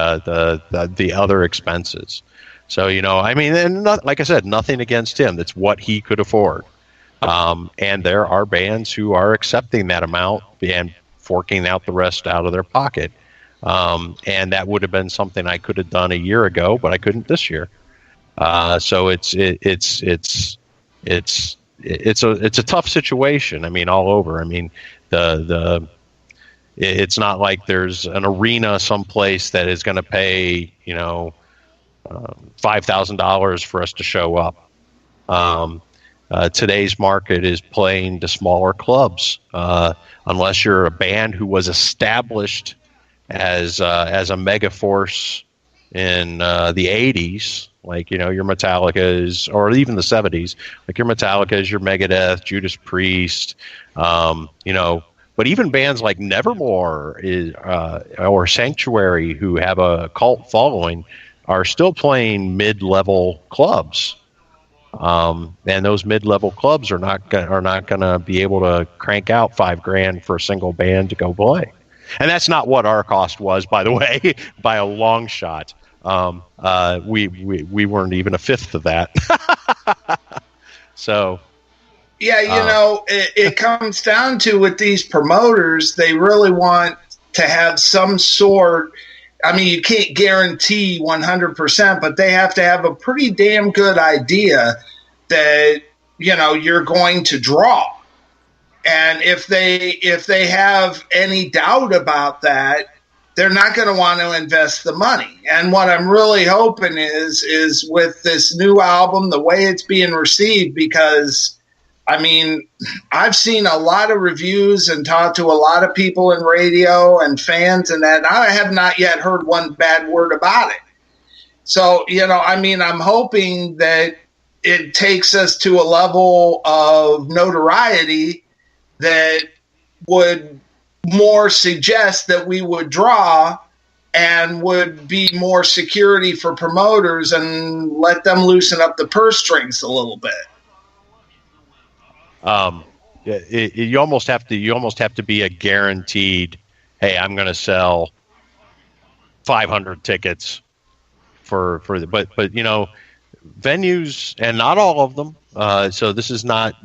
other expenses. So, I mean, and like I said, nothing against him. That's what he could afford. And there are bands who are accepting that amount and forking out the rest out of their pocket. And that would have been something I could have done a year ago, but I couldn't this year. So it's a tough situation. I mean, all over. I mean, it's not like there's an arena someplace that is going to pay, $5,000 for us to show up. Today's market is playing to smaller clubs, unless you're a band who was established as a mega force in the 80s, like, your Metallicas, or even the 70s, like your Metallicas, your Megadeth, Judas Priest, but even bands like Nevermore or Sanctuary, who have a cult following, are still playing mid-level clubs. And those mid-level clubs are not going to be able to crank out $5,000 for a single band to go play. And that's not what our cost was, by the way, by a long shot. We weren't even a fifth of that. So. Yeah, it comes down to, with these promoters, they really want to have some sort. I mean, you can't guarantee 100%, but they have to have a pretty damn good idea that, you're going to draw. And if they have any doubt about that, they're not going to want to invest the money. And what I'm really hoping is with this new album, the way it's being received, because I mean, I've seen a lot of reviews and talked to a lot of people in radio and fans, and that I have not yet heard one bad word about it. So, I'm hoping that it takes us to a level of notoriety that would more suggest that we would draw, and would be more security for promoters and let them loosen up the purse strings a little bit. You almost have to be a guaranteed, hey, I'm going to sell 500 tickets but venues, and not all of them. So this is not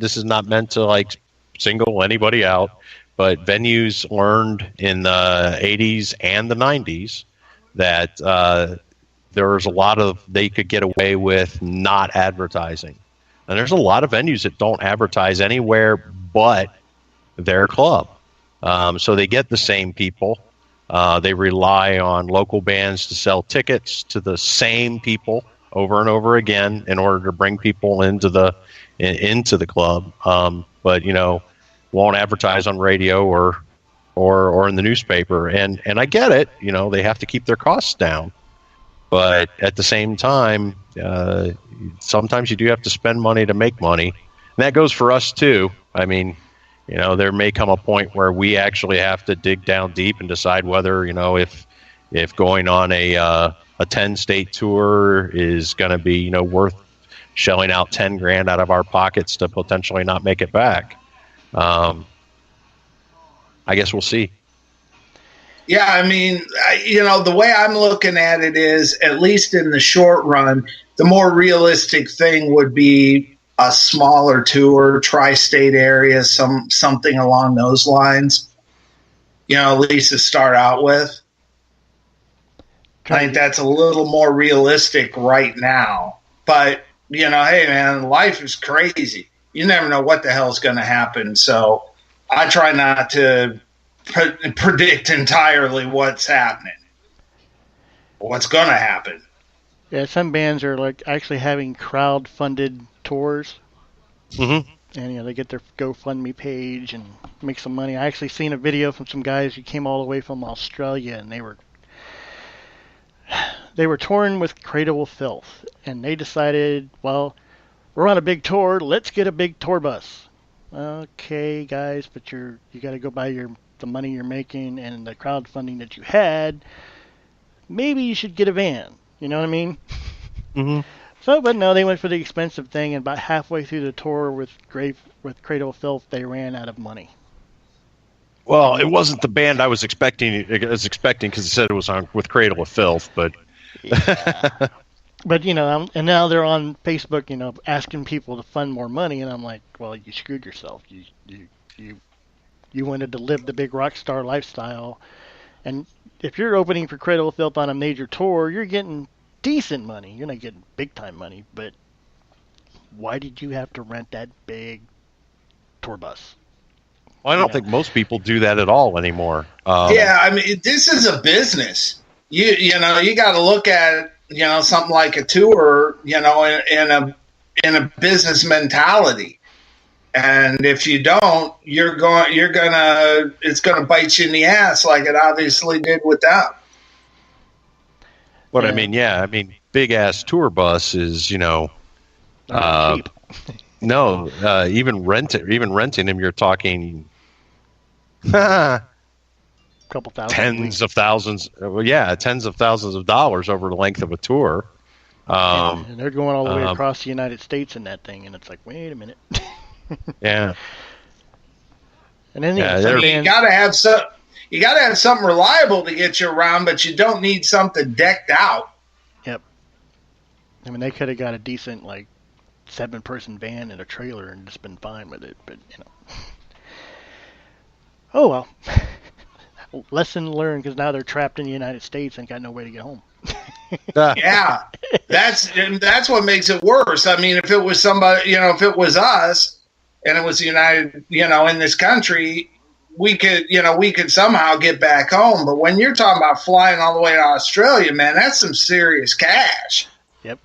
meant to like single anybody out, but venues learned in the 80s and the 90s that there was a lot of, they could get away with not advertising. And there's a lot of venues that don't advertise anywhere but their club. So they get the same people. They rely on local bands to sell tickets to the same people over and over again in order to bring people into the club. But won't advertise on radio or in the newspaper. And I get it. They have to keep their costs down. But at the same time, sometimes you do have to spend money to make money. that goes for us too. I mean, you know, there may come a point where we actually have to dig down deep and decide whether, you know, if going on a 10-state tour is going to be, you know, worth shelling out 10 grand out of our pockets to potentially not make it back. I guess we'll see. Yeah, I mean, you know, the way I'm looking at it is, at least in the short run, the more realistic thing would be a smaller tour, tri-state area, something along those lines. You know, at least to start out with. I think that's a little more realistic right now. But, you know, hey, man, life is crazy. You never know what the hell's going to happen. So I try not to predict entirely what's happening, what's going to happen. Yeah, some bands are like actually having crowd-funded tours. Mm-hmm. And, you know, they get their GoFundMe page and make some money. I actually seen a video from some guys who came all the way from Australia, and they were touring with Cradle of Filth, and they decided, well, we're on a big tour, let's get a big tour bus. Okay, guys, but you got to go buy the money you're making and the crowdfunding that you had. Maybe you should get a van. You know what I mean? Mm-hmm. So, but no, they went for the expensive thing, and about halfway through the tour with Cradle of Filth, they ran out of money. Well, it wasn't the band I was expecting because it said it was on with Cradle of Filth, but yeah. But, you know, and now they're on Facebook, you know, asking people to fund more money, and I'm like, well, you screwed yourself. You wanted to live the big rock star lifestyle, and if you're opening for Cradle of Filth on a major tour, you're getting decent money. You're not getting big time money, but why did you have to rent that big tour bus? Well, I don't think most people do that at all anymore. Yeah, I mean, this is a business. You know, you got to look at, you know, something like a tour, you know, in a business mentality. And if you don't, it's gonna bite you in the ass like it obviously did with them. But I mean, big ass tour bus is, you know, Cheap. no, even renting them, you're talking Couple thousand. tens of thousands of dollars over the length of a tour. And they're going all the way across the United States in that thing, and it's like, wait a minute. Yeah. And then you gotta have something reliable to get you around, but you don't need something decked out. Yep. I mean, they could have got a decent, like, 7-person van and a trailer and just been fine with it, but, you know. Oh, well. Lesson learned, because now they're trapped in the United States and got no way to get home. Yeah. That's what makes it worse. I mean, if it was somebody, you know, if it was us and it was the United, you know, in this country, we could somehow get back home. But when you're talking about flying all the way to Australia, man, that's some serious cash. Yep.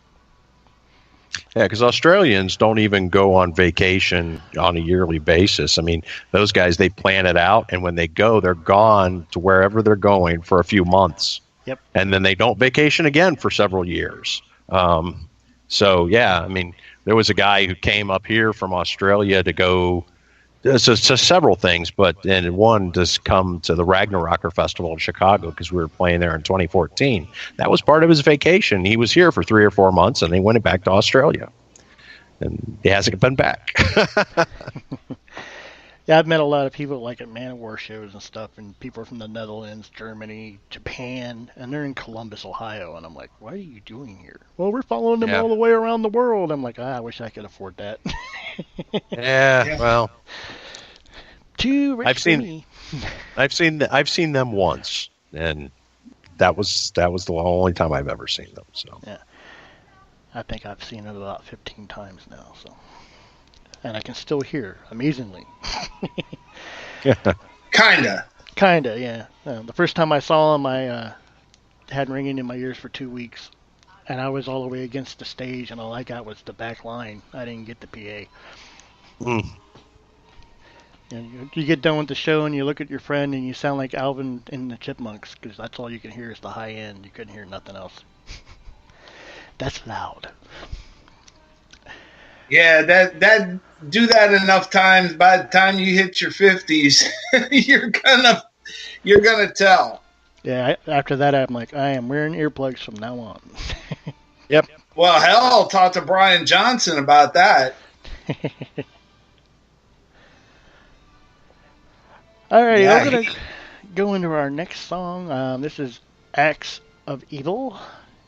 Yeah, because Australians don't even go on vacation on a yearly basis. I mean, those guys, they plan it out, and when they go, they're gone to wherever they're going for a few months. Yep. And then they don't vacation again for several years. So, yeah, I mean, there was a guy who came up here from Australia to go to several things, but and one to come to the Ragnarocker Festival in Chicago because we were playing there in 2014. That was part of his vacation. He was here for 3 or 4 months, and he went back to Australia. And he hasn't been back. Yeah, I've met a lot of people like at Man of War shows and stuff, and people from the Netherlands, Germany, Japan, and they're in Columbus, Ohio, and I'm like, what are you doing here? Well, we're following them all the way around the world. I'm like, I wish I could afford that. Yeah, well, too rich for me. I've seen them once, and that was the only time I've ever seen them. So yeah, I think I've seen it about 15 times now. So. And I can still hear, amazingly. Kinda, yeah. The first time I saw him, I had ringing in my ears for 2 weeks, and I was all the way against the stage, and all I got was the back line. I didn't get the PA. Mm. You get done with the show, and you look at your friend, and you sound like Alvin in the Chipmunks, because that's all you can hear is the high end. You couldn't hear nothing else. That's loud. Yeah, that do that enough times. By the time you hit your 50s, you're gonna tell. Yeah, after that, I'm like, I am wearing earplugs from now on. Yep. Well, hell, talk to Brian Johnson about that. All right, Yeah, we're going to go into our next song. This is Acts of Evil.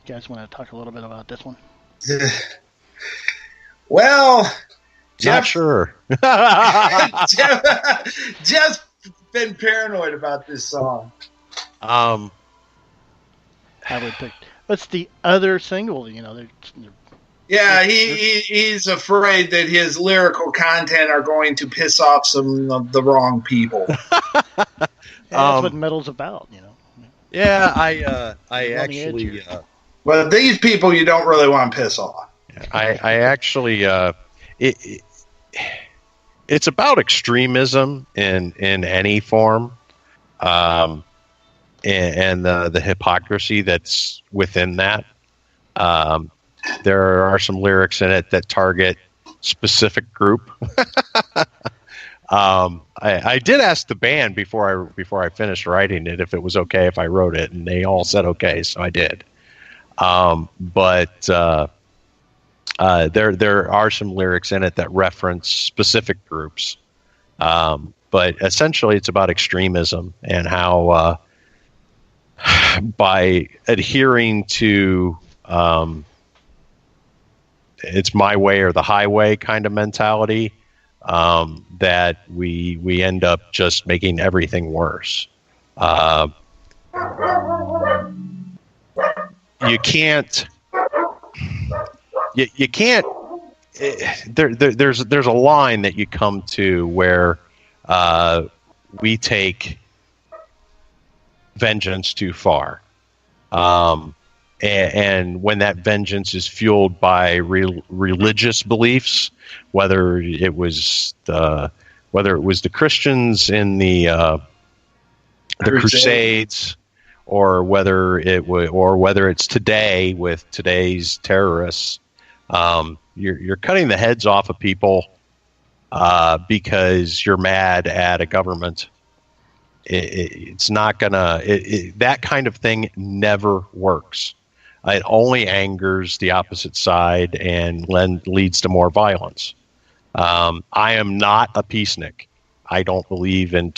You guys want to talk a little bit about this one? Well, Not Geoff, sure. Jeff's been paranoid about this song. I would think. What's the other single? You know, they're Yeah, he's afraid that his lyrical content are going to piss off some of the wrong people. that's what metal's about, you know. Yeah, I actually, But these people you don't really want to piss off. I actually, it's about extremism in any form, and the hypocrisy that's within that. There are some lyrics in it that target specific group. I did ask the band before I finished writing it if it was okay if I wrote it, and they all said okay, so I did. But there are some lyrics in it that reference specific groups. But essentially, it's about extremism and how by adhering to it's my way or the highway kind of mentality, that we end up just making everything worse. You can't. There's a line that you come to where we take vengeance too far. And when that vengeance is fueled by religious beliefs, whether it was the Christians in the Crusades, or whether it's today with today's terrorists, you're cutting the heads off of people because you're mad at a government. It's not gonna. That kind of thing never works. It only angers the opposite side and leads to more violence. I am not a peacenik. I don't believe in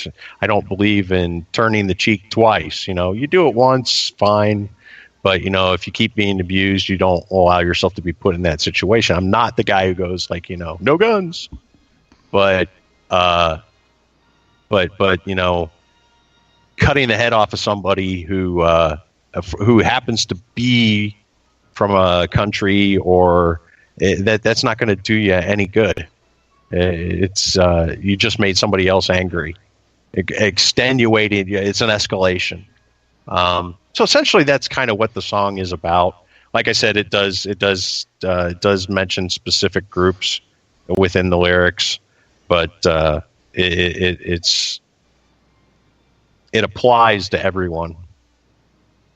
turning the cheek twice. You know, you do it once, fine, but you know, if you keep being abused, you don't allow yourself to be put in that situation. I'm not the guy who goes like, you know, no guns, but you know, cutting the head off of somebody who happens to be from a country or that's not going to do you any good. It's you just made somebody else angry, extenuated. It's an escalation. So essentially, that's kind of what the song is about. Like I said, it does mention specific groups within the lyrics, but it applies to everyone.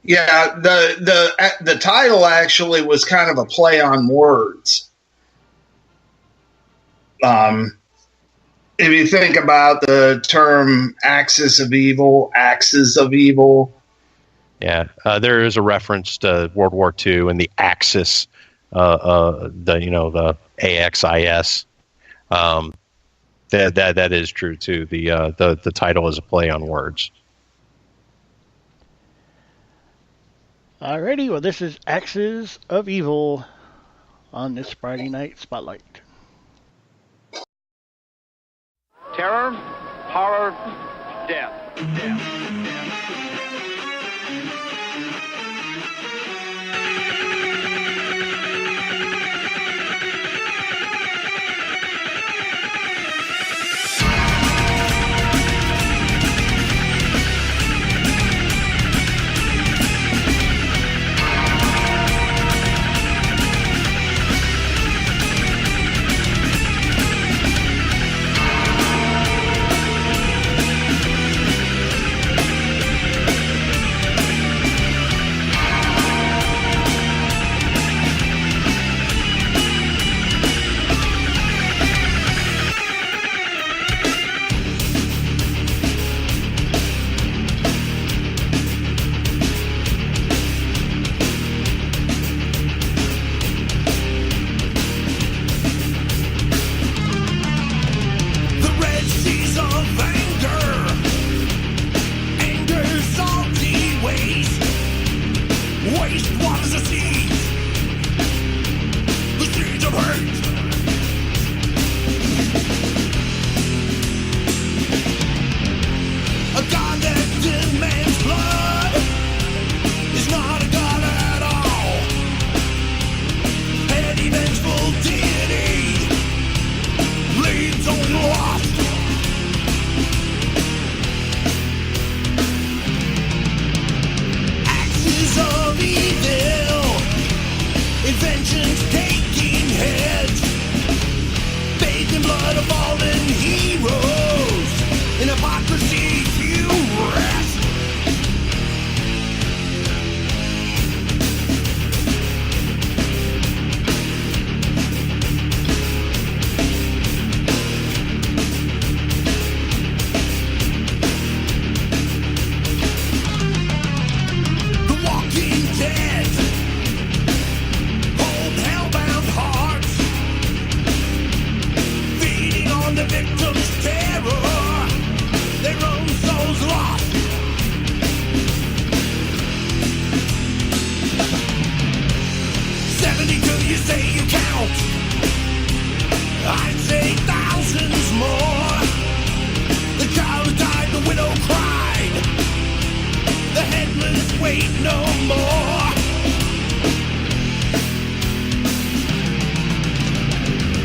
Yeah, the title actually was kind of a play on words. If you think about the term axis of evil, yeah, there is a reference to World War II and the Axis, the AXIS. That is true too. The title is a play on words. Alrighty, well, this is Axis of Evil on this Friday Night Spotlight. Terror, horror, death. the seeds of hate. A God that demands blood is not a God at all. Any vengeful deity leads on lost. Axes of evil, inventions taking heads, bathed in blood of fallen heroes. In hypocrisy you rest. The Walking Dead hold hellbound hearts, feeding on the victim's terror, their own souls lost. You say you count, I'd say thousands more. The child who died, the widow cried, the headless wait no more.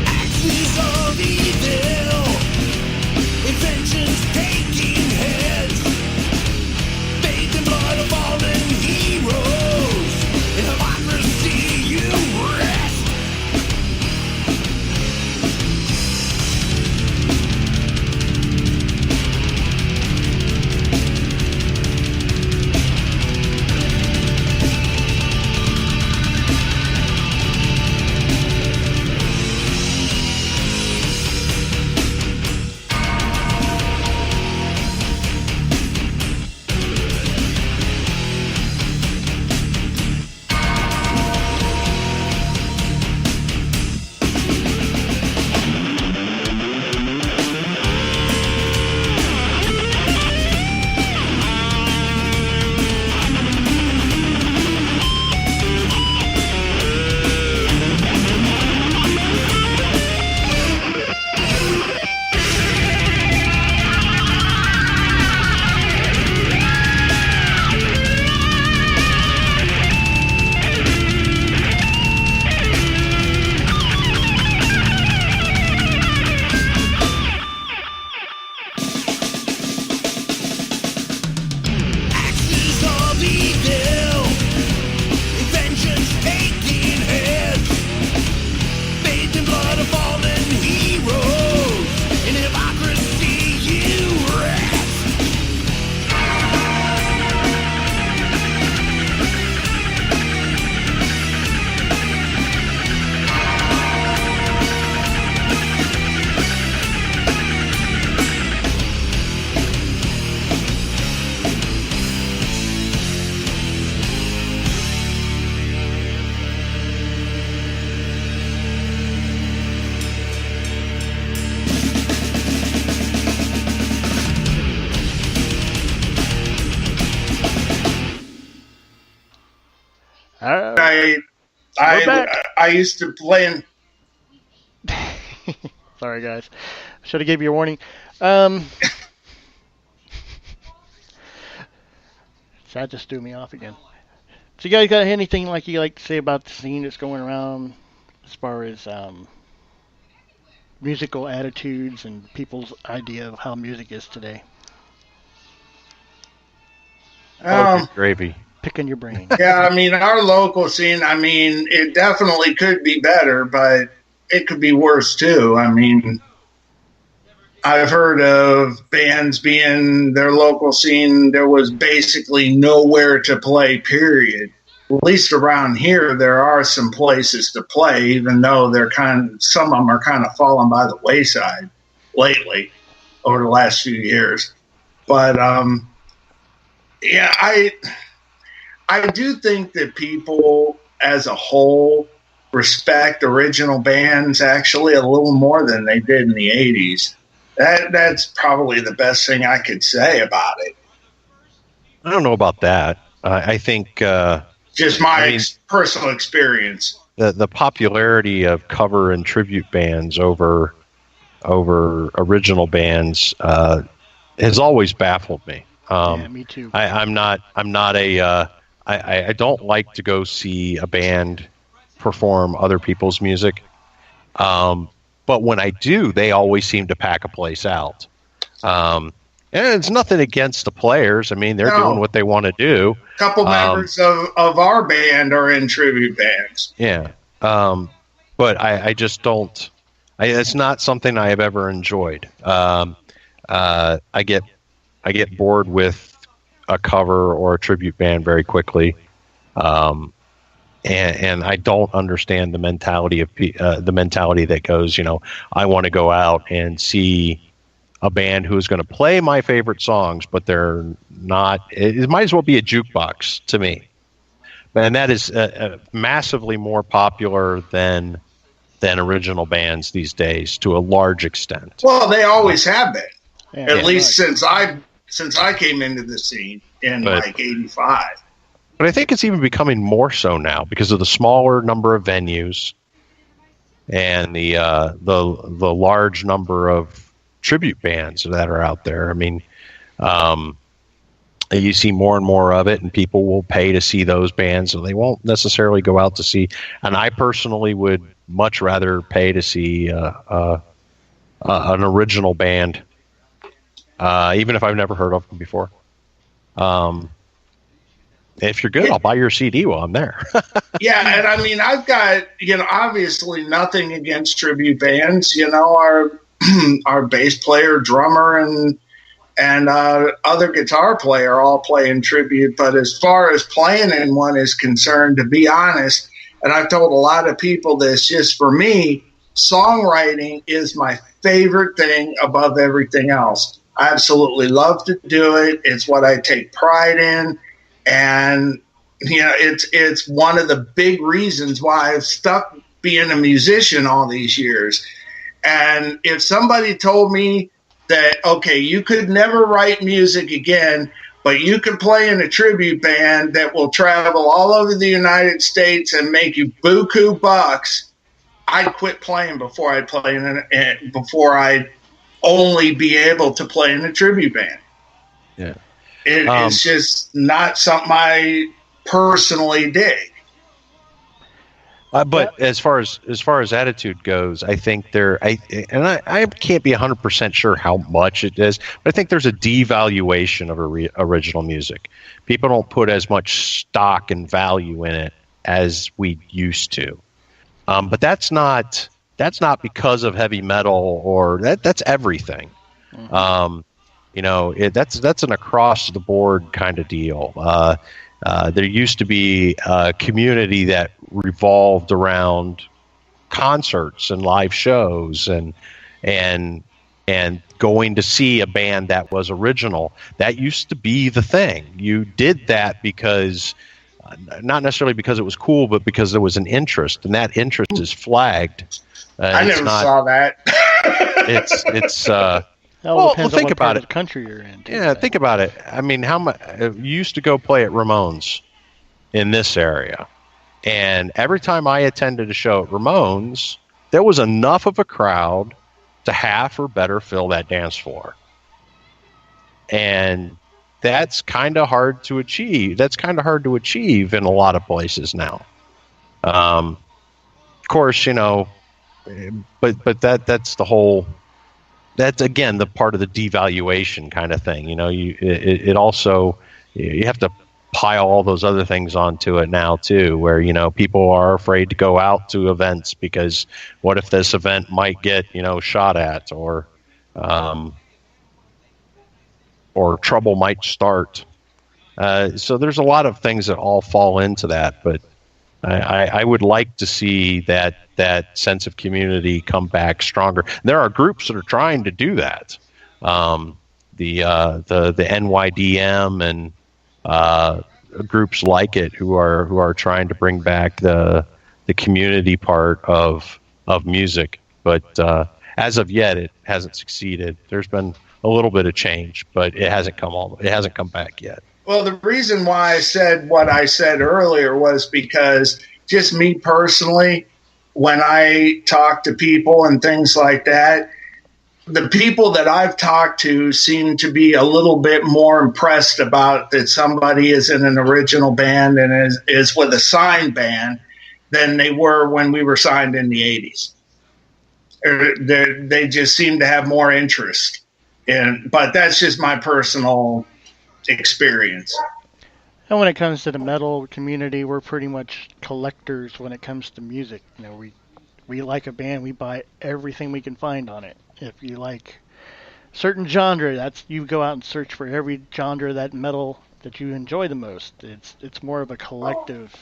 Axes of evil, inventions taking heads, bathed in blood of fallen heroes. In hypocrisy you rest. I used to play in. Sorry, guys. Should have gave you a warning. That just threw me off again. So you guys got anything like you like to say about the scene that's going around as far as musical attitudes and people's idea of how music is today? Gravy. Picking your brain. Yeah, I mean, our local scene, I mean, it definitely could be better, but it could be worse too. I mean, I've heard of bands being their local scene, there was basically nowhere to play, period. At least around here, there are some places to play, even though some of them are kind of falling by the wayside lately over the last few years. But, yeah, I do think that people as a whole respect original bands actually a little more than they did in the 80s. That's probably the best thing I could say about it. I don't know about that. I think Just my personal experience. The popularity of cover and tribute bands over original bands has always baffled me. Yeah, me too. I don't like to go see a band perform other people's music. But when I do, they always seem to pack a place out. And it's nothing against the players. I mean, they're doing what they want to do. A couple members of our band are in tribute bands. Yeah. But I just don't. It's not something I have ever enjoyed. I get bored with a cover or a tribute band very quickly. And I don't understand the mentality of the mentality that goes, I want to go out and see a band who's going to play my favorite songs, but they're not. It might as well be a jukebox to me, and that is massively more popular than original bands these days to a large extent. Well, they always have been, Yeah, at least since I came into the scene in like '85. But I think it's even becoming more so now because of the smaller number of venues and the large number of tribute bands that are out there. I mean, you see more and more of it, and people will pay to see those bands, and they won't necessarily go out to see. And I personally would much rather pay to see an original band, even if I've never heard of them before. If you're good, I'll buy your CD while I'm there. Yeah, and I mean, I've got, obviously nothing against tribute bands. Our our bass player, drummer, and other guitar player all play in tribute. But as far as playing in one is concerned, to be honest, and I've told a lot of people this, just for me, songwriting is my favorite thing above everything else. I absolutely love to do it. It's what I take pride in. And, it's one of the big reasons why I've stuck being a musician all these years. And if somebody told me that, okay, you could never write music again, but you could play in a tribute band that will travel all over the United States and make you buku bucks, I'd quit playing before I'd only be able to play in a tribute band. Yeah. It's just not something I personally dig. But as far as attitude goes, I think I can't be 100% sure how much it is, but I think there's a devaluation of original music. People don't put as much stock and value in it as we used to. But that's not because of heavy metal or that's everything. Mm-hmm. That's an across the board kind of deal. There used to be a community that revolved around concerts and live shows and going to see a band that was original. That used to be the thing. You did that because not necessarily because it was cool, but because there was an interest, and that interest is flagged. I never saw that. Well, think on what about part it. Of the country you're in. Yeah, think about it. I mean, how much you used to go play at Ramones in this area, and every time I attended a show at Ramones, there was enough of a crowd to half or better fill that dance floor, and that's kind of hard to achieve. That's kind of hard to achieve in a lot of places now. Of course, but that's the whole. That's again the part of the devaluation kind of thing. It also you have to pile all those other things onto it now too, where people are afraid to go out to events because what if this event might get shot at or trouble might start. So there's a lot of things that all fall into that, but I would like to see that sense of community come back stronger. There are groups that are trying to do that. The NYDM and groups like it who are trying to bring back the community part of music. But as of yet, it hasn't succeeded. There's been a little bit of change, but it hasn't come back yet. Well, the reason why I said what I said earlier was because just me personally, when I talk to people and things like that, the people that I've talked to seem to be a little bit more impressed about that somebody is in an original band and is with a signed band than they were when we were signed in the 80s. They just seem to have more interest. But that's just my personal experience. And when it comes to the metal community, we're pretty much collectors when it comes to music. You know, we like a band, we buy everything we can find on it. If you like certain genre, you go out and search for every genre of that metal that you enjoy the most. It's more of a collective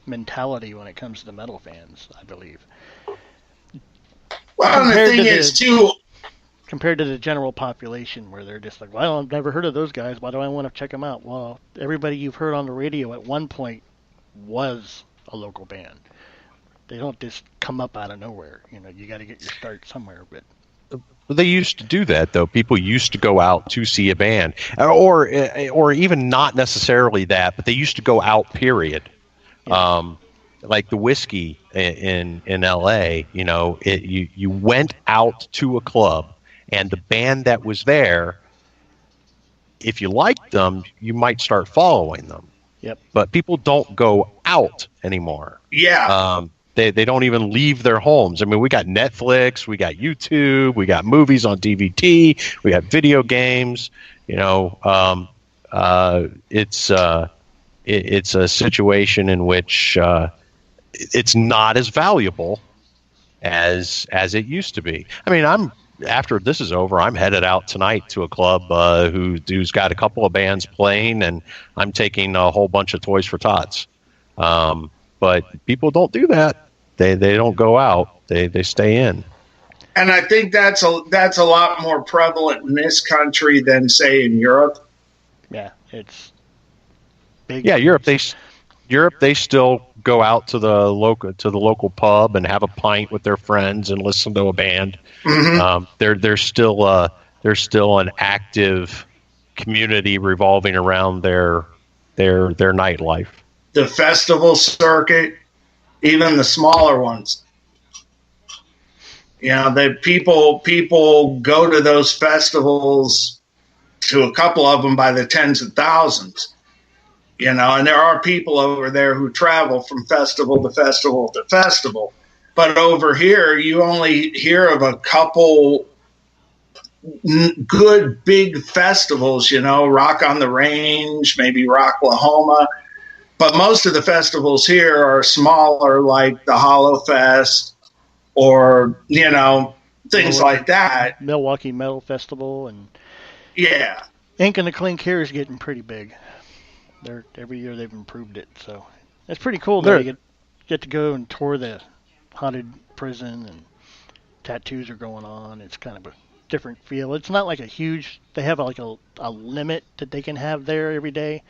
mentality when it comes to the metal fans, I believe. Well, the thing is, too, compared to the general population, where they're just like, well, I've never heard of those guys. Why do I want to check them out? Well, everybody you've heard on the radio at one point was a local band. They don't just come up out of nowhere. You know, you got to get your start somewhere. But they used to do that, though. People used to go out to see a band, or even not necessarily that, but they used to go out. Period. Yeah. Like the whiskey in L.A., you know, you went out to a club, and the band that was there, if you liked them, you might start following them. Yep. But people don't go out anymore. Yeah. They don't even leave their homes. I mean, we got Netflix, we got YouTube, we got movies on DVD, we got video games. You know, it's a situation in which it's not as valuable as it used to be. I mean, after this is over, I'm headed out tonight to a club who's got a couple of bands playing, and I'm taking a whole bunch of Toys for Tots. But people don't do that. They don't go out. They stay in. And I think that's a lot more prevalent in this country than, say, in Europe. Yeah, it's big. Yeah, Europe they still go out to the local pub and have a pint with their friends and listen to a band. Mm-hmm. There's still an active community revolving around their nightlife. The festival circuit, even the smaller ones. You know, the people go to those festivals, to a couple of them by the tens of thousands. You know, and there are people over there who travel from festival to festival to festival. But over here, you only hear of a couple good big festivals, you know, Rock on the Range, maybe Rocklahoma. But most of the festivals here are smaller, like the Hollow Fest or, you know, things like that. Milwaukee Metal Festival. And yeah. Ink and the Clink here is getting pretty big. Every year they've improved it, so it's pretty cool that you get to go and tour the haunted prison, and tattoos are going on. It's kind of a different feel. It's not like they have like a limit that they can have there every day,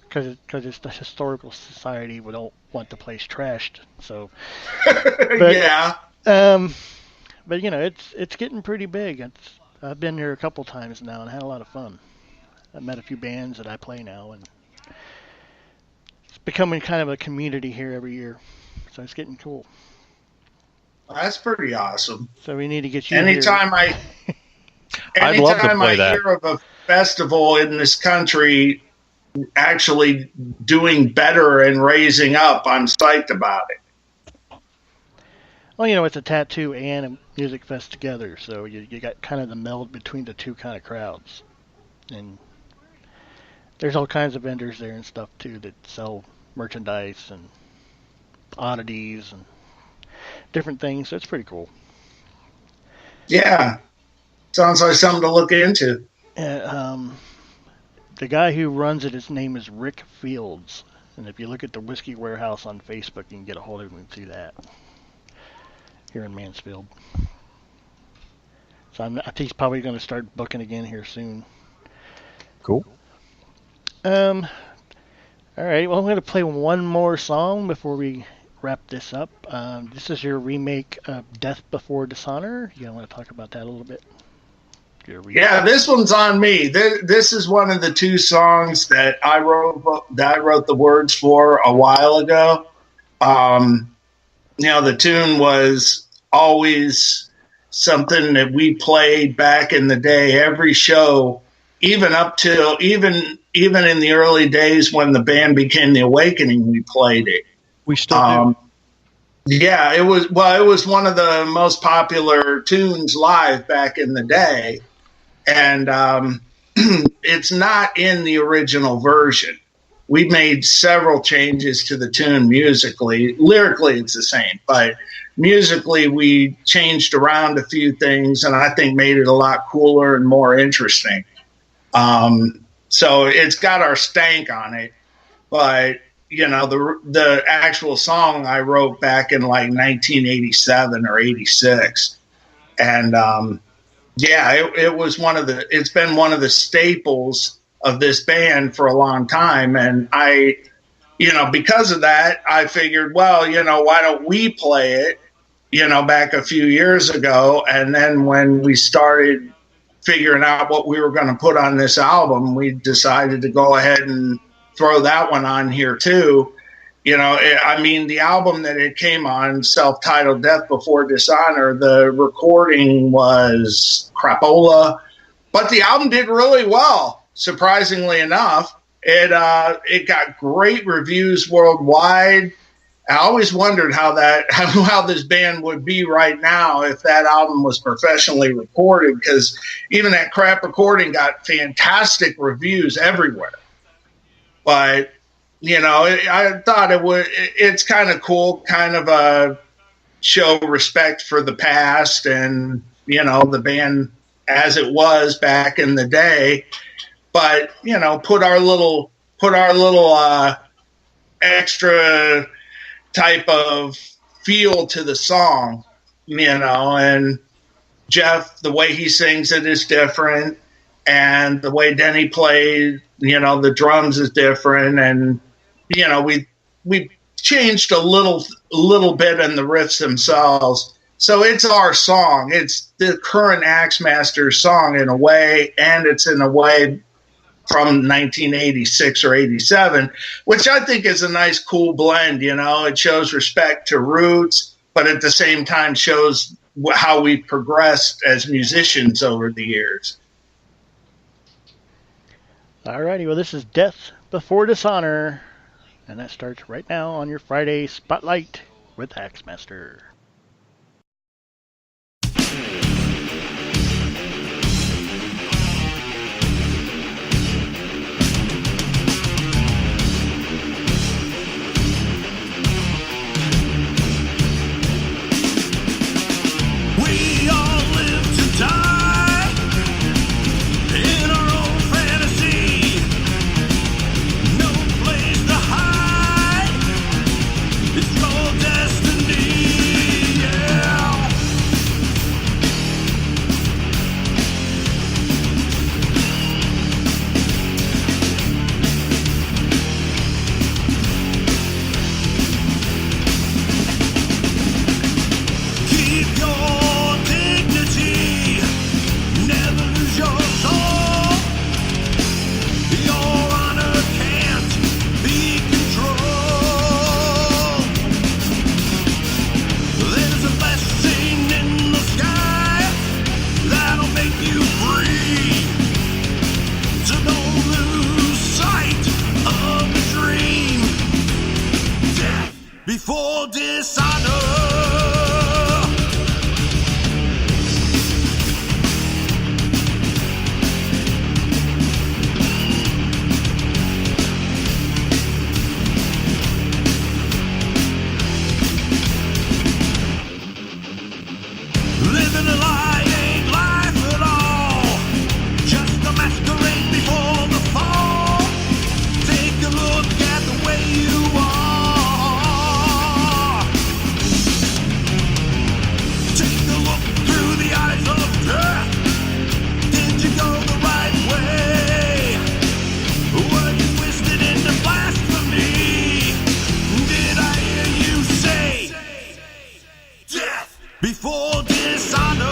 because it's the historical society. We don't want the place trashed, so but, yeah. But you know, it's getting pretty big. I've been there a couple times now and had a lot of fun. I've met a few bands that I play now, and becoming kind of a community here every year, so it's getting cool. That's pretty awesome. So we need to get you anytime here. Anytime I hear of a festival in this country actually doing better and raising up, I'm psyched about it. Well, you know, it's a tattoo and a music fest together, so you got kind of the meld between the two kind of crowds. And there's all kinds of vendors there and stuff too that sell merchandise and oddities and different things. So it's pretty cool. Yeah, sounds like something to look into. The guy who runs it, his name is Rick Fields, and if you look at the Whiskey Warehouse on Facebook, you can get a hold of him and see that here in Mansfield. So I think he's probably going to start booking again here soon. Cool. All right, well, I'm going to play one more song before we wrap this up. This is your remake of Death Before Dishonor. You want to talk about that a little bit? Yeah, this one's on me. This is one of the two songs that I wrote the words for a while ago. The tune was always something that we played back in the day, every show, even up till even in the early days when the band became The Awakening, we played it. We still do. Yeah, it was one of the most popular tunes live back in the day. And it's not in the original version. We made several changes to the tune musically. Lyrically, it's the same, but musically, we changed around a few things, and I think made it a lot cooler and more interesting. So it's got our stank on it, but the actual song I wrote back in like 1987 or 86, and it was it's been one of the staples of this band for a long time. And I, because of that, I figured, well, why don't we play it, back a few years ago. And then when we started figuring out what we were going to put on this album, we decided to go ahead and throw that one on here too. The album that it came on, self-titled Death Before Dishonor, the recording was crapola, but the album did really well, surprisingly enough. It got great reviews worldwide. I always wondered how this band would be right now if that album was professionally recorded, because even that crap recording got fantastic reviews everywhere. But I thought it's kind of cool, kind of show respect for the past and, the band as it was back in the day. But, put our little extra type of feel to the song, and Geoff, the way he sings it is different. And the way Denny played, the drums is different. And, we changed a little bit in the riffs themselves. So it's our song. It's the current Axemaster song in a way, and it's in a way from 1986 or 87, which I think is a nice, cool blend. It shows respect to roots, but at the same time shows how we've progressed as musicians over the years. Alrighty, well, this is Death Before Dishonor, and that starts right now on your Friday Spotlight with Axemaster. We all live to die in our own fantasy. No place to hide. It's your destiny. Yeah. Keep your dignity. Never lose your soul. Your honor can't be controlled. There's a blessing in the sky that'll make you free. So don't lose sight of the dream. Death before dishonor. Living a lie ain't life at all. Just a masquerade before the fall. Take a look at the way you are. Take a look through the eyes of death. Did you go the right way? Were you twisted into blasphemy? Did I hear you say death before dishonor?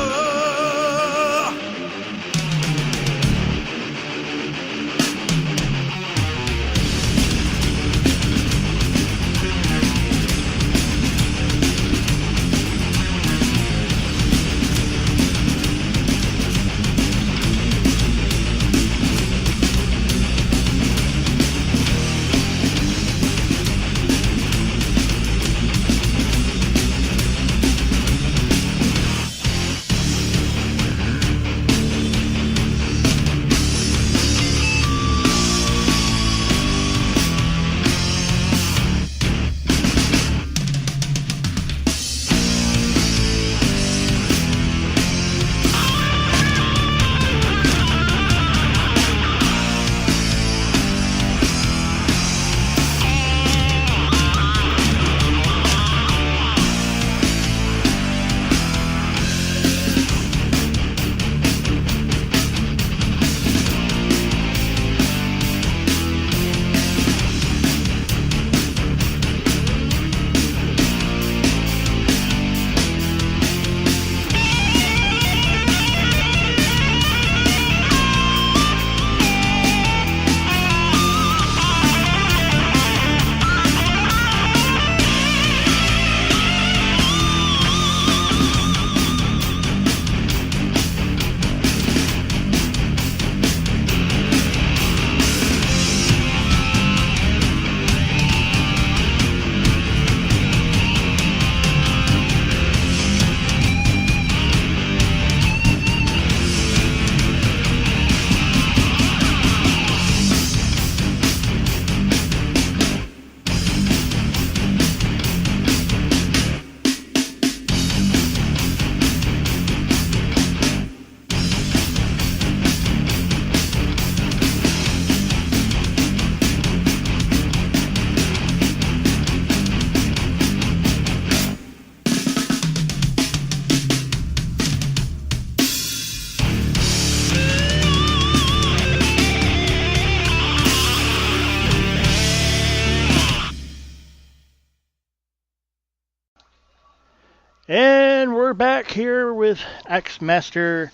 And we're back here with Axe Master.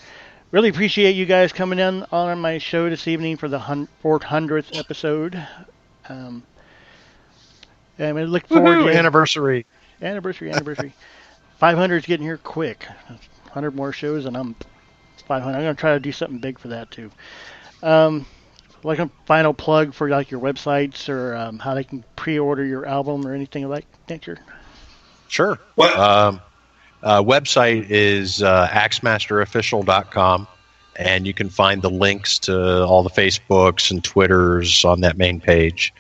Really appreciate you guys coming in on my show this evening for the 400th episode. And I look forward to anniversary. Anniversary. 500 is getting here quick. 100 more shows, and I'm 500. I'm going to try to do something big for that too. Like a final plug for like your websites or how they can pre-order your album or anything like that nature. Sure. What? Website is axemasterofficial.com, and you can find the links to all the Facebooks and Twitters on that main page.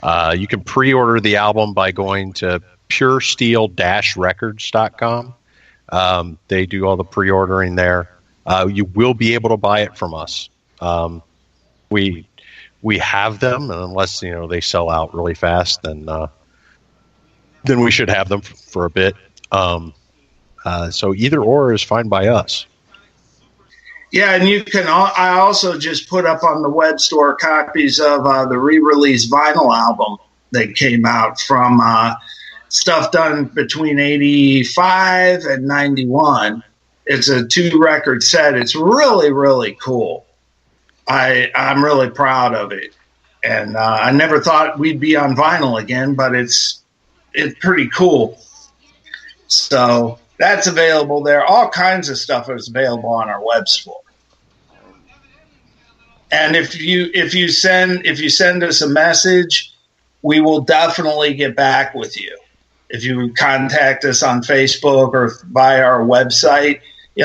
You can pre-order the album by going to puresteel-records.com. They do all the pre-ordering there. You will be able to buy it from us. We have them, and unless they sell out really fast, then we should have them for a bit. So either or is fine by us. Yeah, and you can. I also just put up on the web store copies of the re-release vinyl album that came out from stuff done between 85 and 91. It's a 2-record set. It's really, really cool. I'm really proud of it. And I never thought we'd be on vinyl again, but it's pretty cool. So that's available there. All kinds of stuff is available on our web store. And if you send us a message, we will definitely get back with you. If you contact us on Facebook or via our website,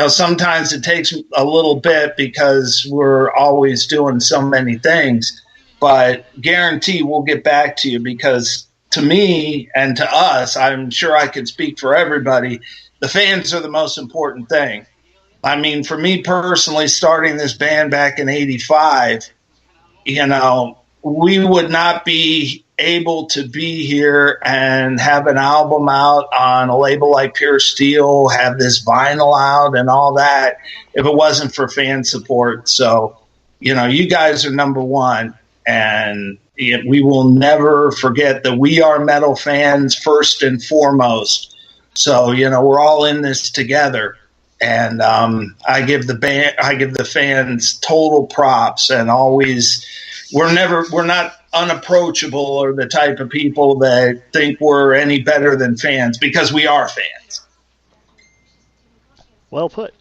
sometimes it takes a little bit because we're always doing so many things, but guarantee we'll get back to you because to me and to us, I'm sure I could speak for everybody, the fans are the most important thing. I mean, for me personally, starting this band back in 85, we would not be able to be here and have an album out on a label like Pure Steel, have this vinyl out and all that if it wasn't for fan support. So, you guys are number one, and we will never forget that we are metal fans first and foremost. So, we're all in this together. And I give the fans total props, and always we're not unapproachable or the type of people that think we're any better than fans, because we are fans. Well put.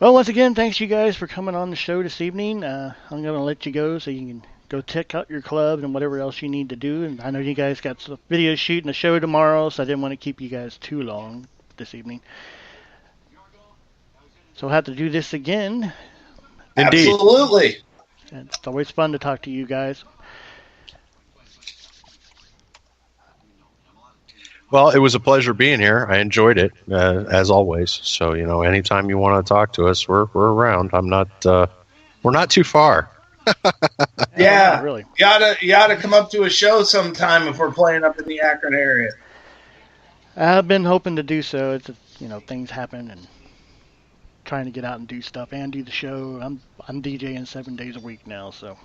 Well, once again, thanks you guys for coming on the show this evening. I'm going to let you go so you can go check out your club and whatever else you need to do. And I know you guys got some video shoot and a show tomorrow, so I didn't want to keep you guys too long this evening. So we'll have to do this again. Indeed. Absolutely. It's always fun to talk to you guys. Well, it was a pleasure being here. I enjoyed it, as always. So, anytime you want to talk to us, we're around. We're not too far. Yeah, really. You oughta come up to a show sometime if we're playing up in the Akron area. I've been hoping to do so. It's things happen and trying to get out and do stuff and do the show. I'm DJing 7 days a week now, so.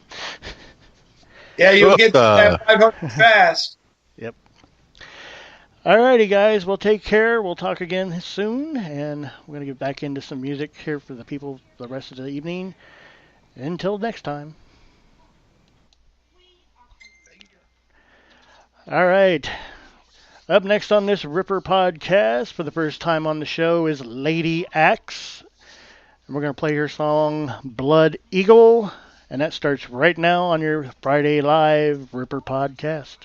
Yeah, you'll get that 500 fast. Yep. Alrighty, guys. Well, take care. We'll talk again soon, and we're gonna get back into some music here for the people the rest of the evening. Until next time. All right. Up next on this Ripper podcast, for the first time on the show, is Lady Axe. And we're going to play her song, Blood Eagle. And that starts right now on your Friday Live Ripper podcast.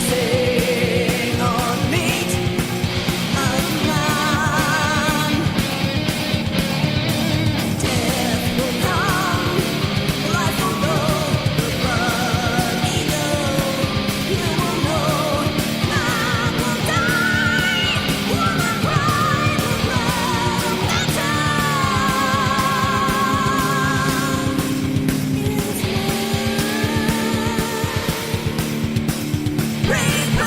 grazing on meat of man. Death will come, life will go, the blood eagle. You will know, man will die, woman cry the blood of the town. Bring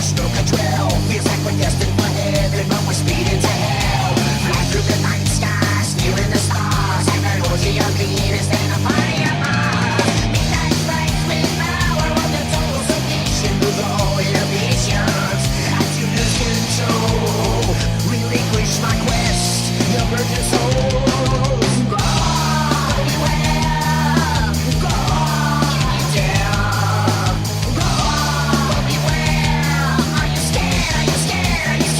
stroke a drill. Feels like we're destined for heaven, but we're speeding to hell. Fly through the night sky, stealing the stars. And an orgy of Venus and a party of Mars. Midnight strikes with power of the total submission. Lose all inhibitions as you lose control. Relinquish my quest, the virgin souls. Go beware, go down, go beware. Are you scared? Are you scared? Are you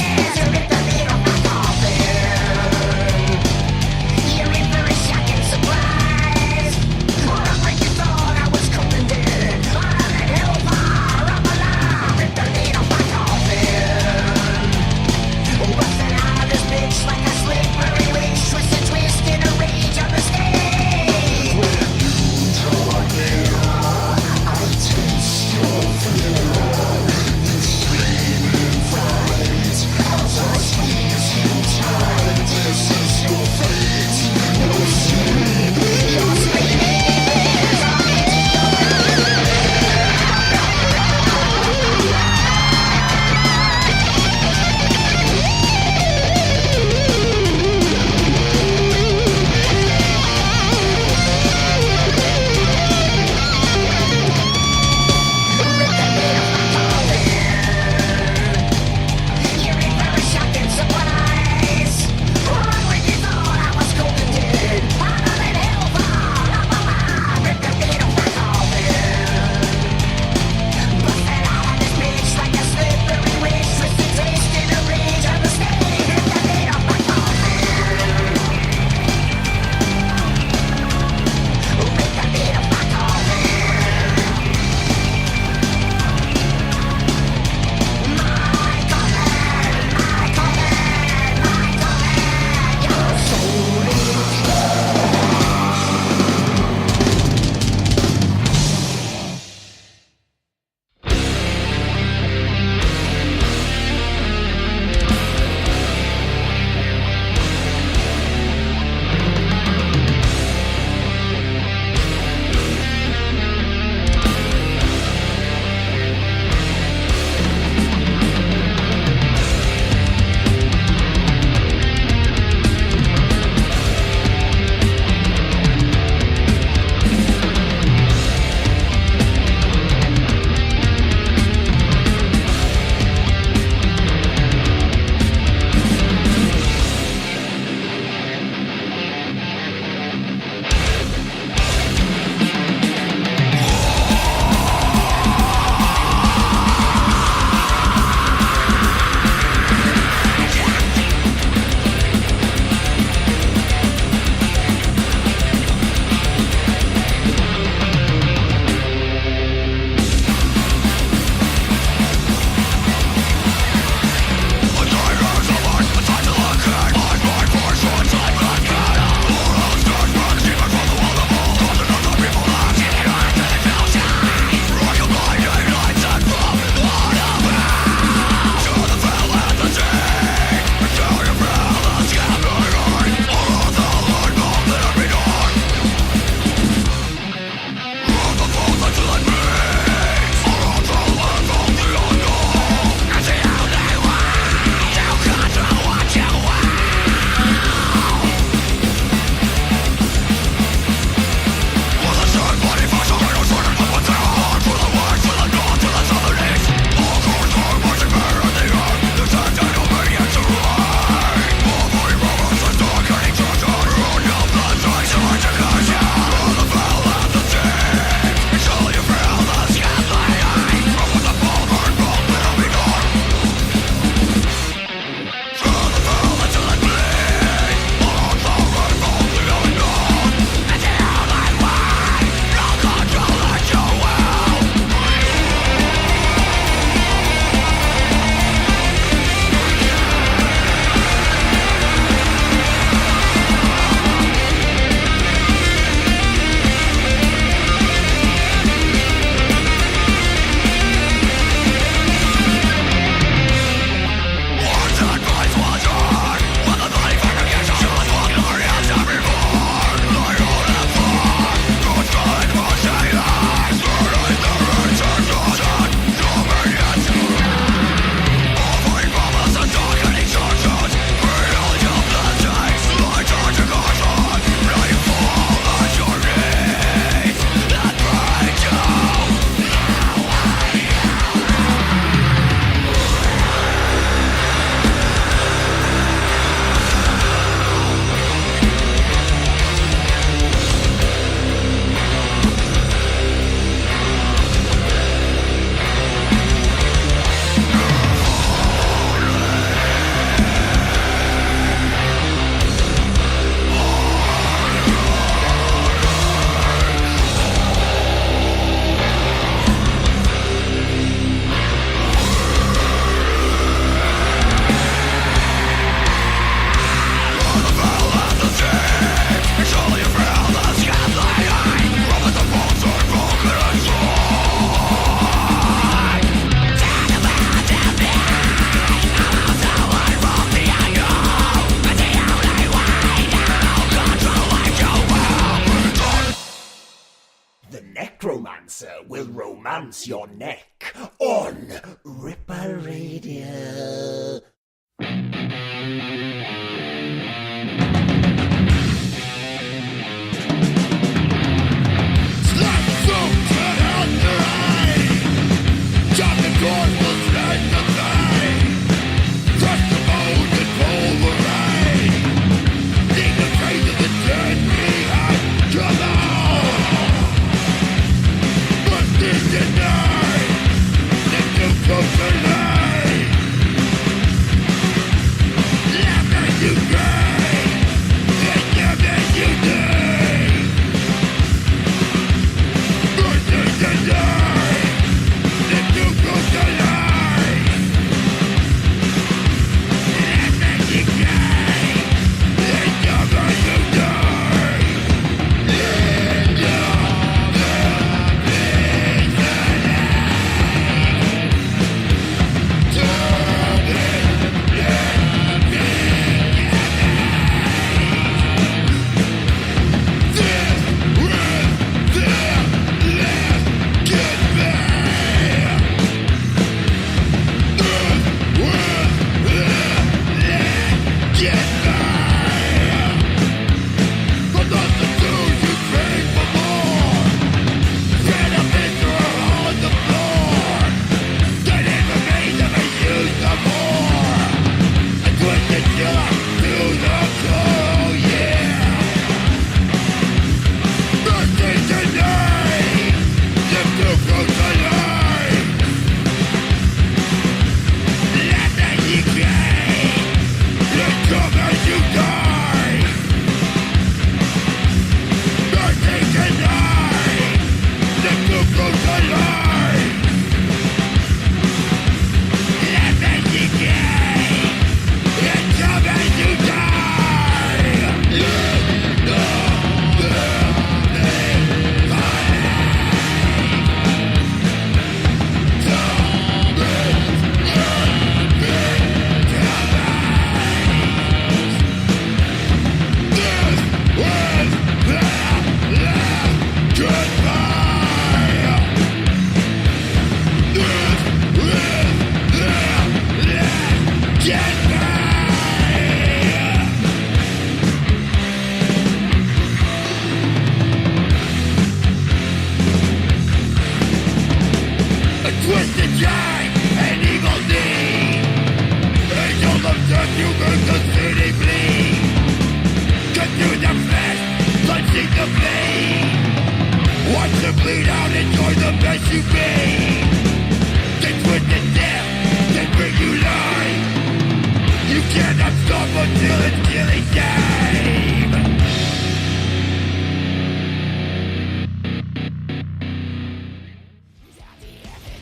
demands your neck on Ripper Radio.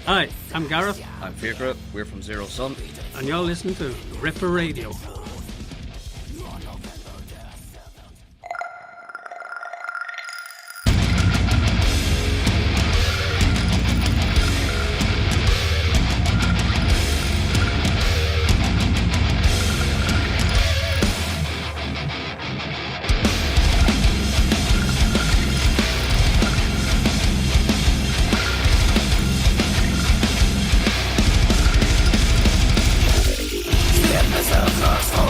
Hi, I'm Gareth. I'm Faker. We're from XEROSUN. And you're listening to Ripper Radio. Step myself across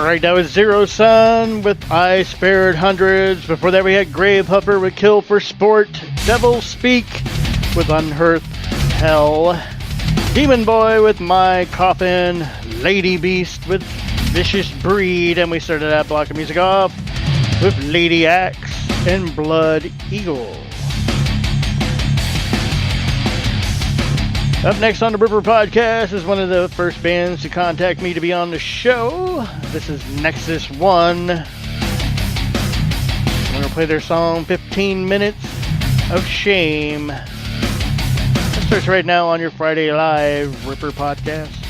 Alright, that was XEROSUN with I Spared Hundreds. Before that we had GRAVEHUFFER with Kill for Sport, Devil Speak with Unearthed Hell, Demon Boy with My Coffin, Lady Beast with Vicious Breed, and we started that block of music off with Lady Axe and Blood Eagle. Up next on the Ripper Podcast is one of the first bands to contact me to be on the show. This is Nexus 1. I'm going to play their song 15 Minutes of Shame. That starts right now on your Friday Live Ripper Podcast.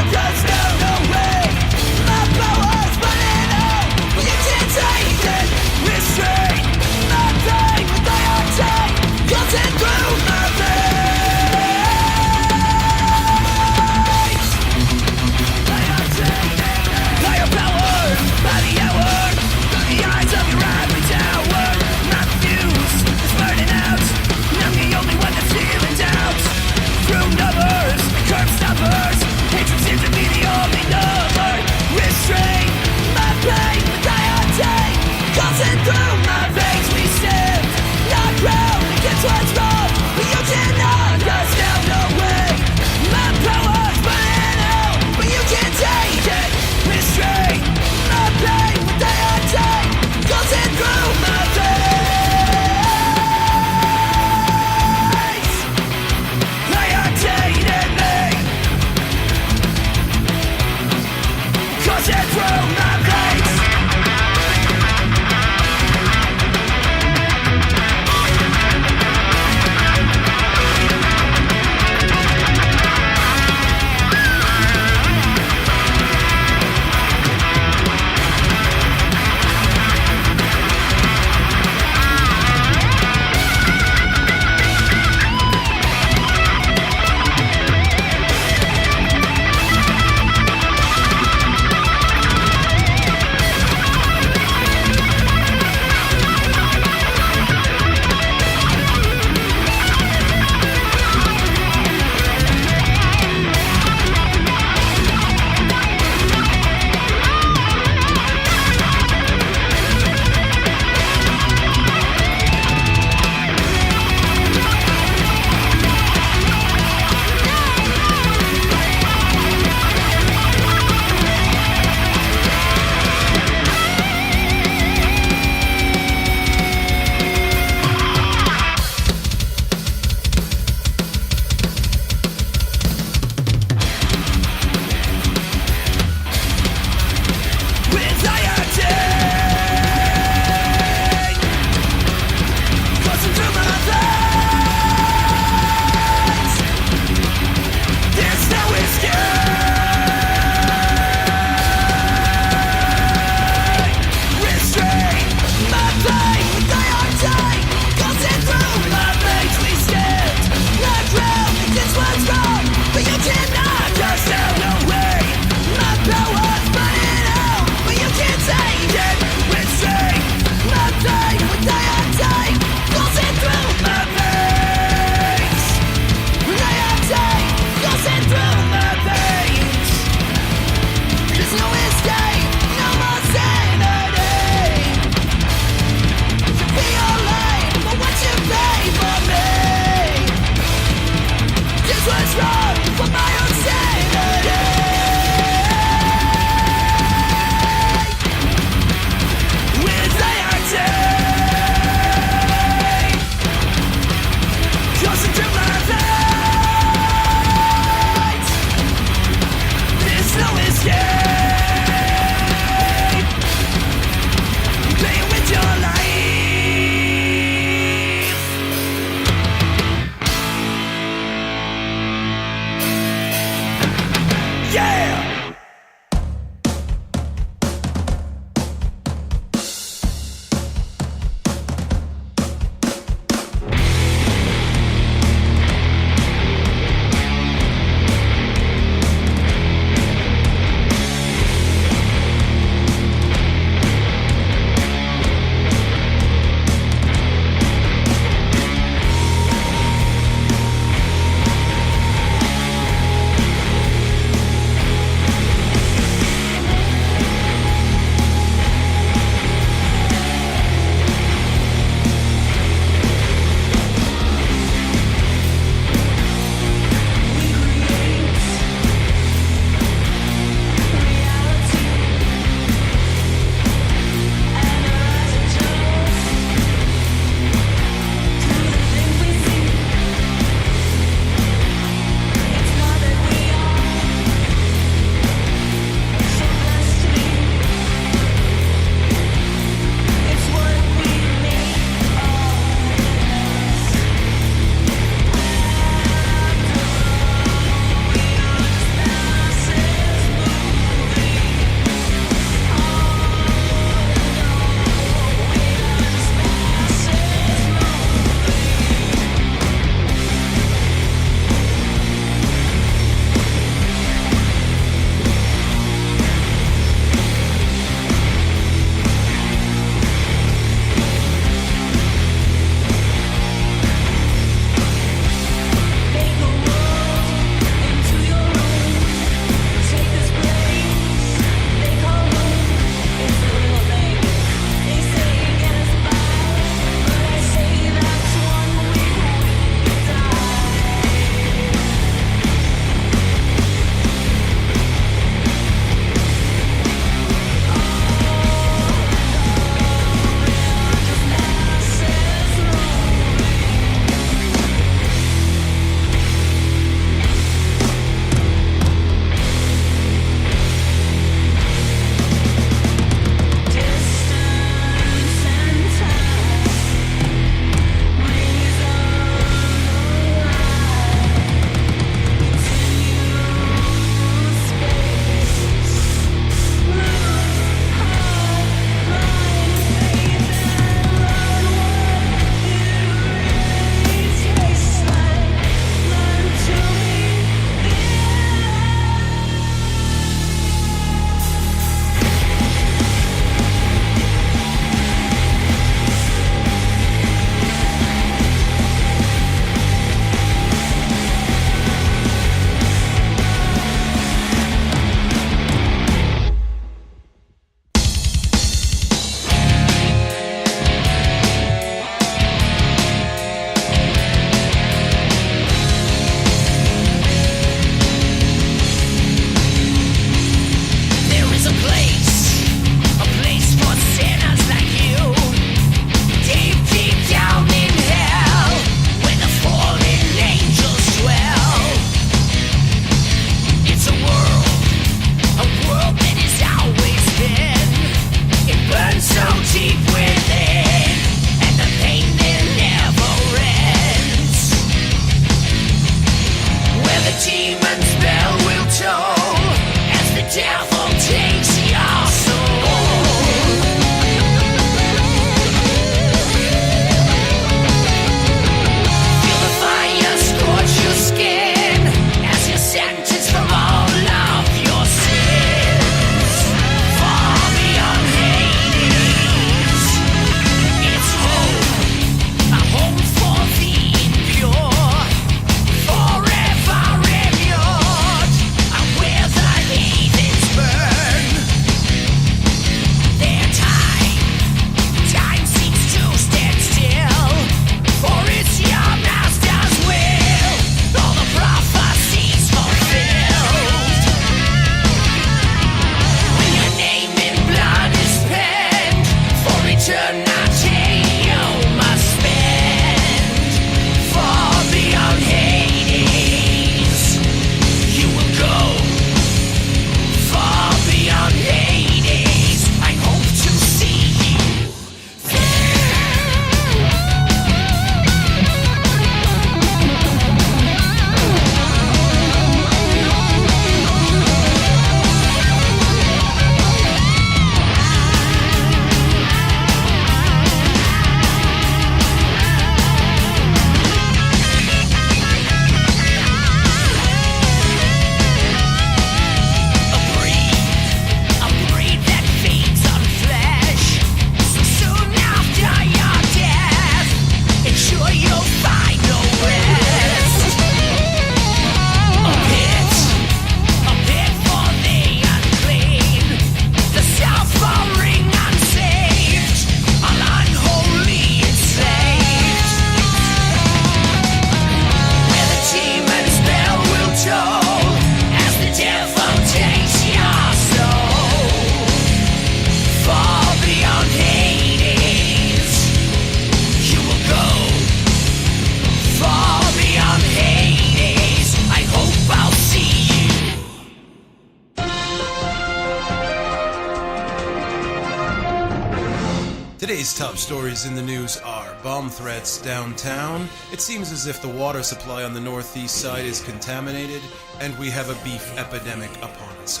Today's top stories in the news are bomb threats downtown, it seems as if the water supply on the northeast side is contaminated, and we have a beef epidemic upon us.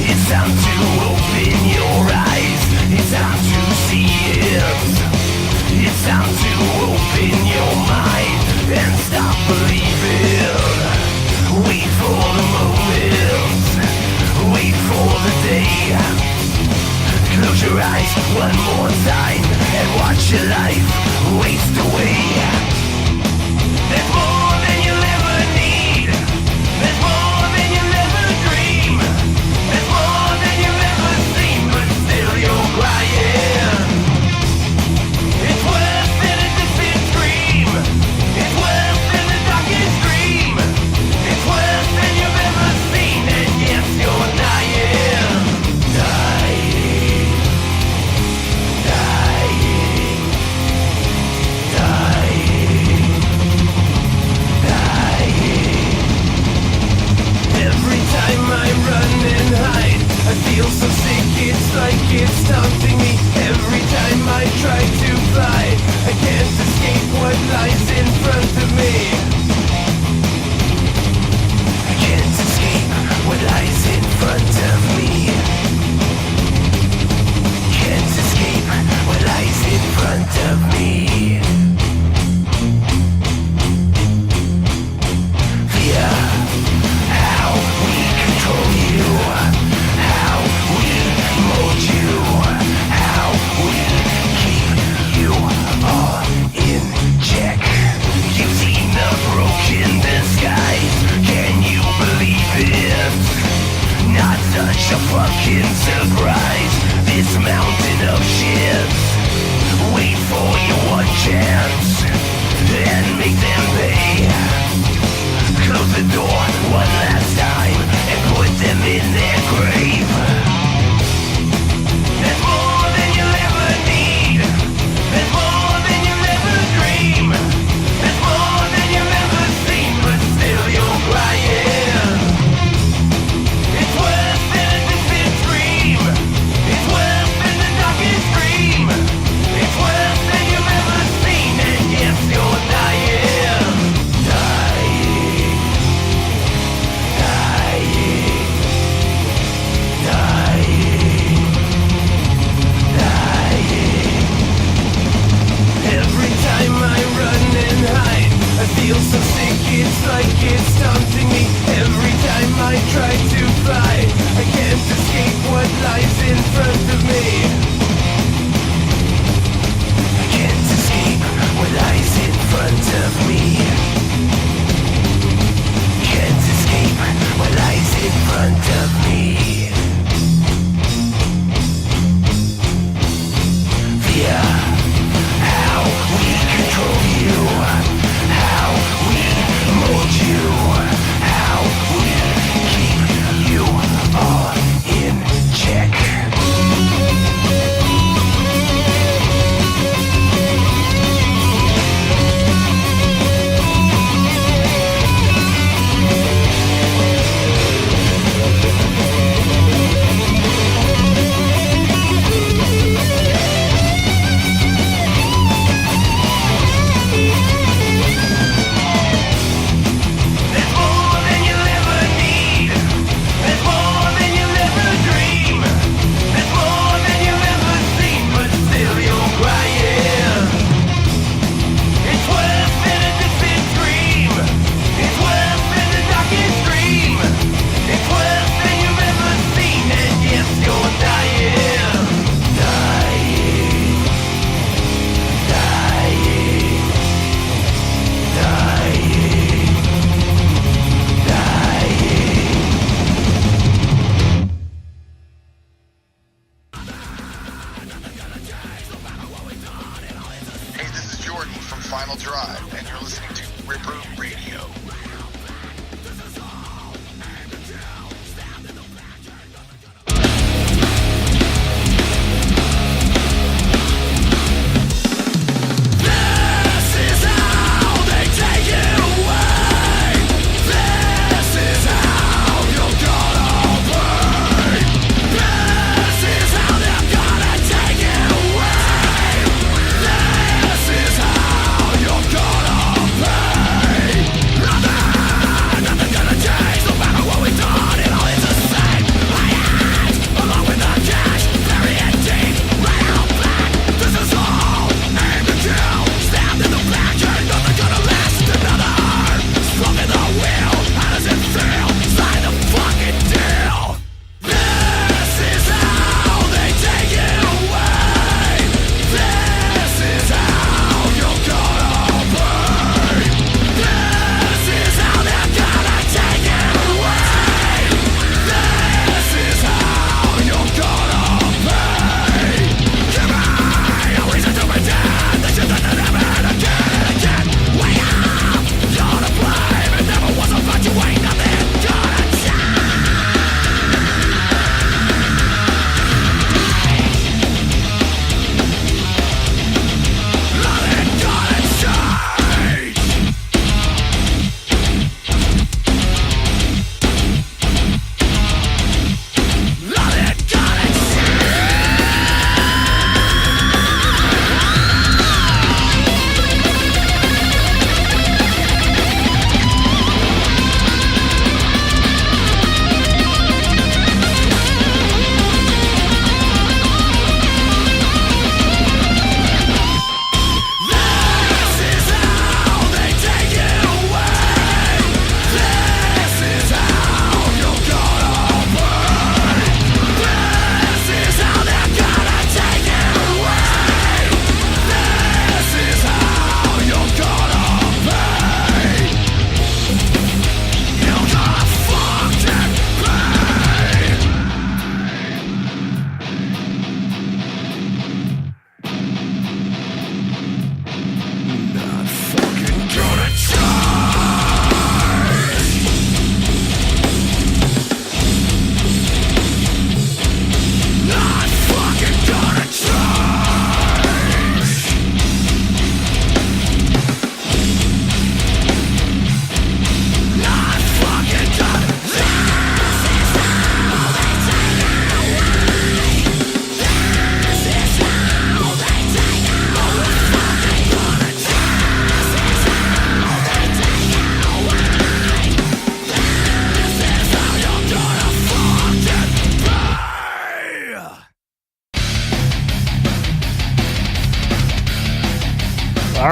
It's time to open your eyes. It's time to see it. It's time to open your mind and stop believing. Wait for the moment. Wait for the day. Close your eyes one more time and watch your life waste away. There's more than you'll ever need. There's more than you'll ever dream. There's more than you've ever seen, but still you're crying. It's worse than a distant scream. It's worse than the darkest dream. It's worse than you've ever seen, and yes, you're dying. Dying. Dying. Dying. Dying. Every time I run and hide, I feel so sick, it's like it's taunting me. Every time I try to fly, I can't escape what lies in front of me. I can't escape what lies in front of me. Can't escape what lies in front of me. Fear, how we control you, how we mold you, how we keep you all in check. You've seen the broken disguise, can you believe it? Not such a fucking surprise, this mountain of shit. Wait for your one chance and make them pay. Close the door one last time and put them in their grave. There's more than you'll ever need. There's more than you'll ever dream. There's more than you've ever seen, but still you're crying. It's worse than a distant scream. It's worse than the darkest dream. It's worse than you've ever seen, and yes, you're dying. Dying.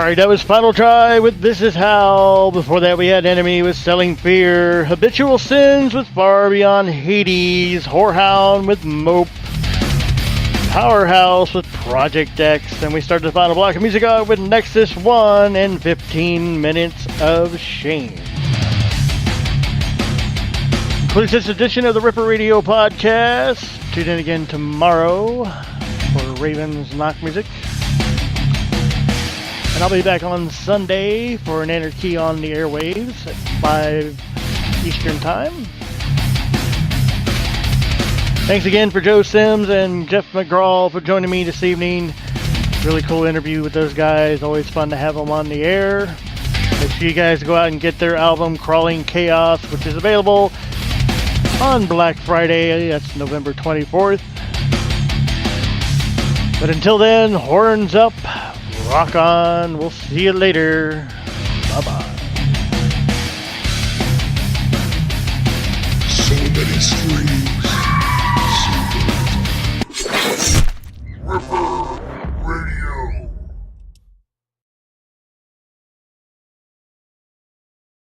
Alright, that was Final Try with This Is How. Before that we had Enemy with Selling Fear, Habitual Sins with Far Beyond Hades, Horehound with Mope, Powerhouse with Project X, and we started the final block of music out with Nexus 1 and 15 Minutes of Shame. Concludes this edition of the Ripper Radio Podcast. Tune in again tomorrow for Raven's Knock Music. And I'll be back on Sunday for an Anarchy on the Airwaves at 5 Eastern Time. Thanks again for Joe Sims and Geoff Mcgraw for joining me this evening. Really cool interview with those guys. Always fun to have them on the air. Make sure you guys go out and get their album Crawling Chaos, which is available on Black Friday. That's November 24th. But until then, horns up, rock on. We'll see you later. Bye-bye. So many streams.